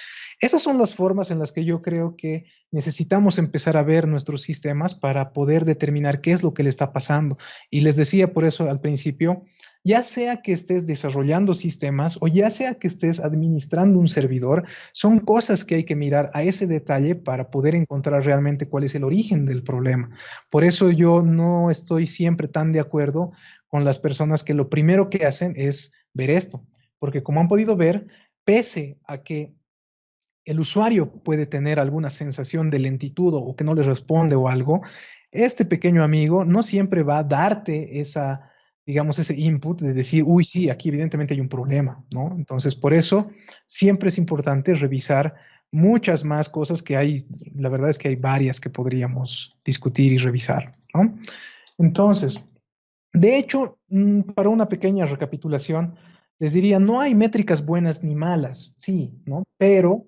esas son las formas en las que yo creo que necesitamos empezar a ver nuestros sistemas para poder determinar qué es lo que le está pasando. Y les decía por eso al principio, ya sea que estés desarrollando sistemas o ya sea que estés administrando un servidor, son cosas que hay que mirar a ese detalle para poder encontrar realmente cuál es el origen del problema. Por eso yo no estoy siempre tan de acuerdo con las personas que lo primero que hacen es ver esto, porque como han podido ver, pese a que el usuario puede tener alguna sensación de lentitud o que no le responde o algo, este pequeño amigo no siempre va a darte esa, digamos, ese input de decir, uy, sí, aquí evidentemente hay un problema, ¿no? Entonces, por eso siempre es importante revisar muchas más cosas que hay. La verdad es que hay varias que podríamos discutir y revisar, ¿no? Entonces, de hecho, para una pequeña recapitulación, les diría, no hay métricas buenas ni malas, sí, ¿no? Pero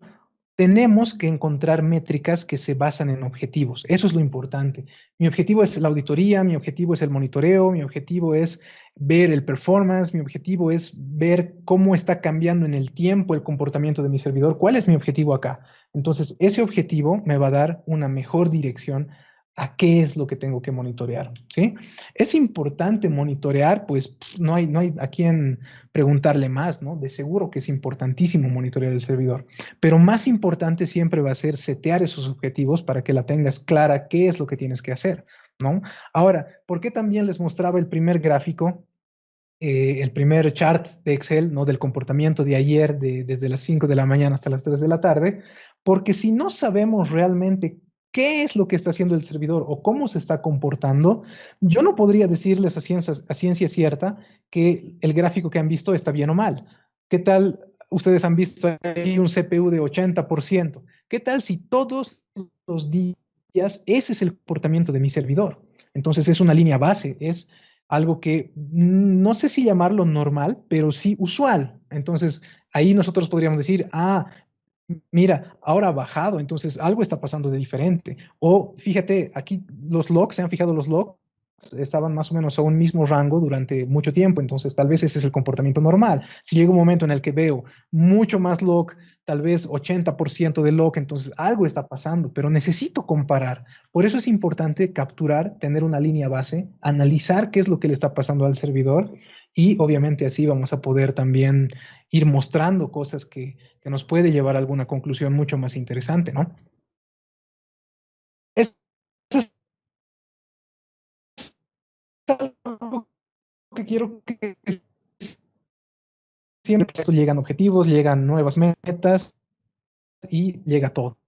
tenemos que encontrar métricas que se basan en objetivos. Eso es lo importante. Mi objetivo es la auditoría, mi objetivo es el monitoreo, mi objetivo es ver el performance, mi objetivo es ver cómo está cambiando en el tiempo el comportamiento de mi servidor. ¿Cuál es mi objetivo acá? Entonces, ese objetivo me va a dar una mejor dirección a qué es lo que tengo que monitorear, ¿sí? Es importante monitorear, pues no hay a quién preguntarle más, ¿no? De seguro que es importantísimo monitorear el servidor, pero más importante siempre va a ser setear esos objetivos para que la tengas clara qué es lo que tienes que hacer, ¿no? Ahora, ¿por qué también les mostraba el primer gráfico? El primer chart de Excel, ¿no? Del comportamiento de ayer, desde las 5 de la mañana hasta las 3 de la tarde, porque si no sabemos realmente qué es lo que está haciendo el servidor o cómo se está comportando, yo no podría decirles a ciencia cierta que el gráfico que han visto está bien o mal. ¿Qué tal ustedes han visto ahí un CPU de 80%? ¿Qué tal si todos los días ese es el comportamiento de mi servidor? Entonces es una línea base, es algo que no sé si llamarlo normal, pero sí usual. Entonces, ahí nosotros podríamos decir, mira, ahora ha bajado, entonces algo está pasando de diferente. O fíjate, aquí los logs, ¿se han fijado los logs? Estaban más o menos a un mismo rango durante mucho tiempo, entonces tal vez ese es el comportamiento normal. Si llega un momento en el que veo mucho más log, tal vez 80% de log, entonces algo está pasando, pero necesito comparar. Por eso es importante capturar, tener una línea base, analizar qué es lo que le está pasando al servidor, y obviamente así vamos a poder también ir mostrando cosas que nos puede llevar a alguna conclusión mucho más interesante, ¿no? Eso es algo que quiero que siempre llegan objetivos, llegan nuevas metas y llega todo.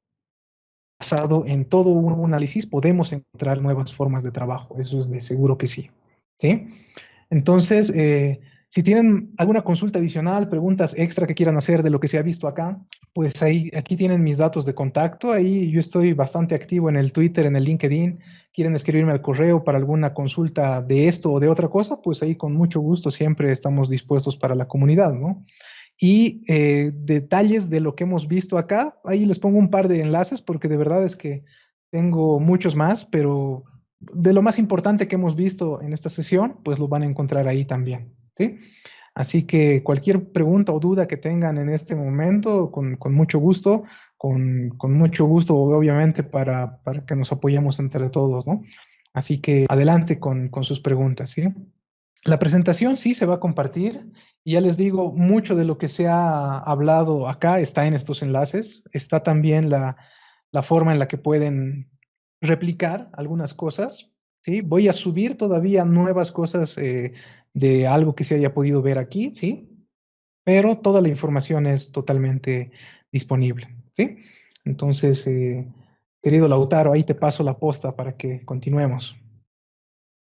basado en todo un análisis, podemos encontrar nuevas formas de trabajo. Eso es de seguro que sí. ¿Sí? Entonces, si tienen alguna consulta adicional, preguntas extra que quieran hacer de lo que se ha visto acá, pues ahí, aquí tienen mis datos de contacto. Ahí yo estoy bastante activo en el Twitter, en el LinkedIn. Quieren escribirme al correo para alguna consulta de esto o de otra cosa, pues ahí con mucho gusto siempre estamos dispuestos para la comunidad, ¿no? Y detalles de lo que hemos visto acá, ahí les pongo un par de enlaces porque de verdad es que tengo muchos más, pero de lo más importante que hemos visto en esta sesión, pues lo van a encontrar ahí también, ¿sí? Así que cualquier pregunta o duda que tengan en este momento, con mucho gusto, con mucho gusto, obviamente, para que nos apoyemos entre todos, ¿no? Así que adelante con sus preguntas, ¿sí? La presentación sí se va a compartir y ya les digo, mucho de lo que se ha hablado acá está en estos enlaces. Está también la forma en la que pueden replicar algunas cosas, ¿sí? Voy a subir todavía nuevas cosas de algo que se haya podido ver aquí, ¿sí? Pero toda la información es totalmente disponible, ¿sí? Entonces, querido Lautaro, ahí te paso la posta para que continuemos.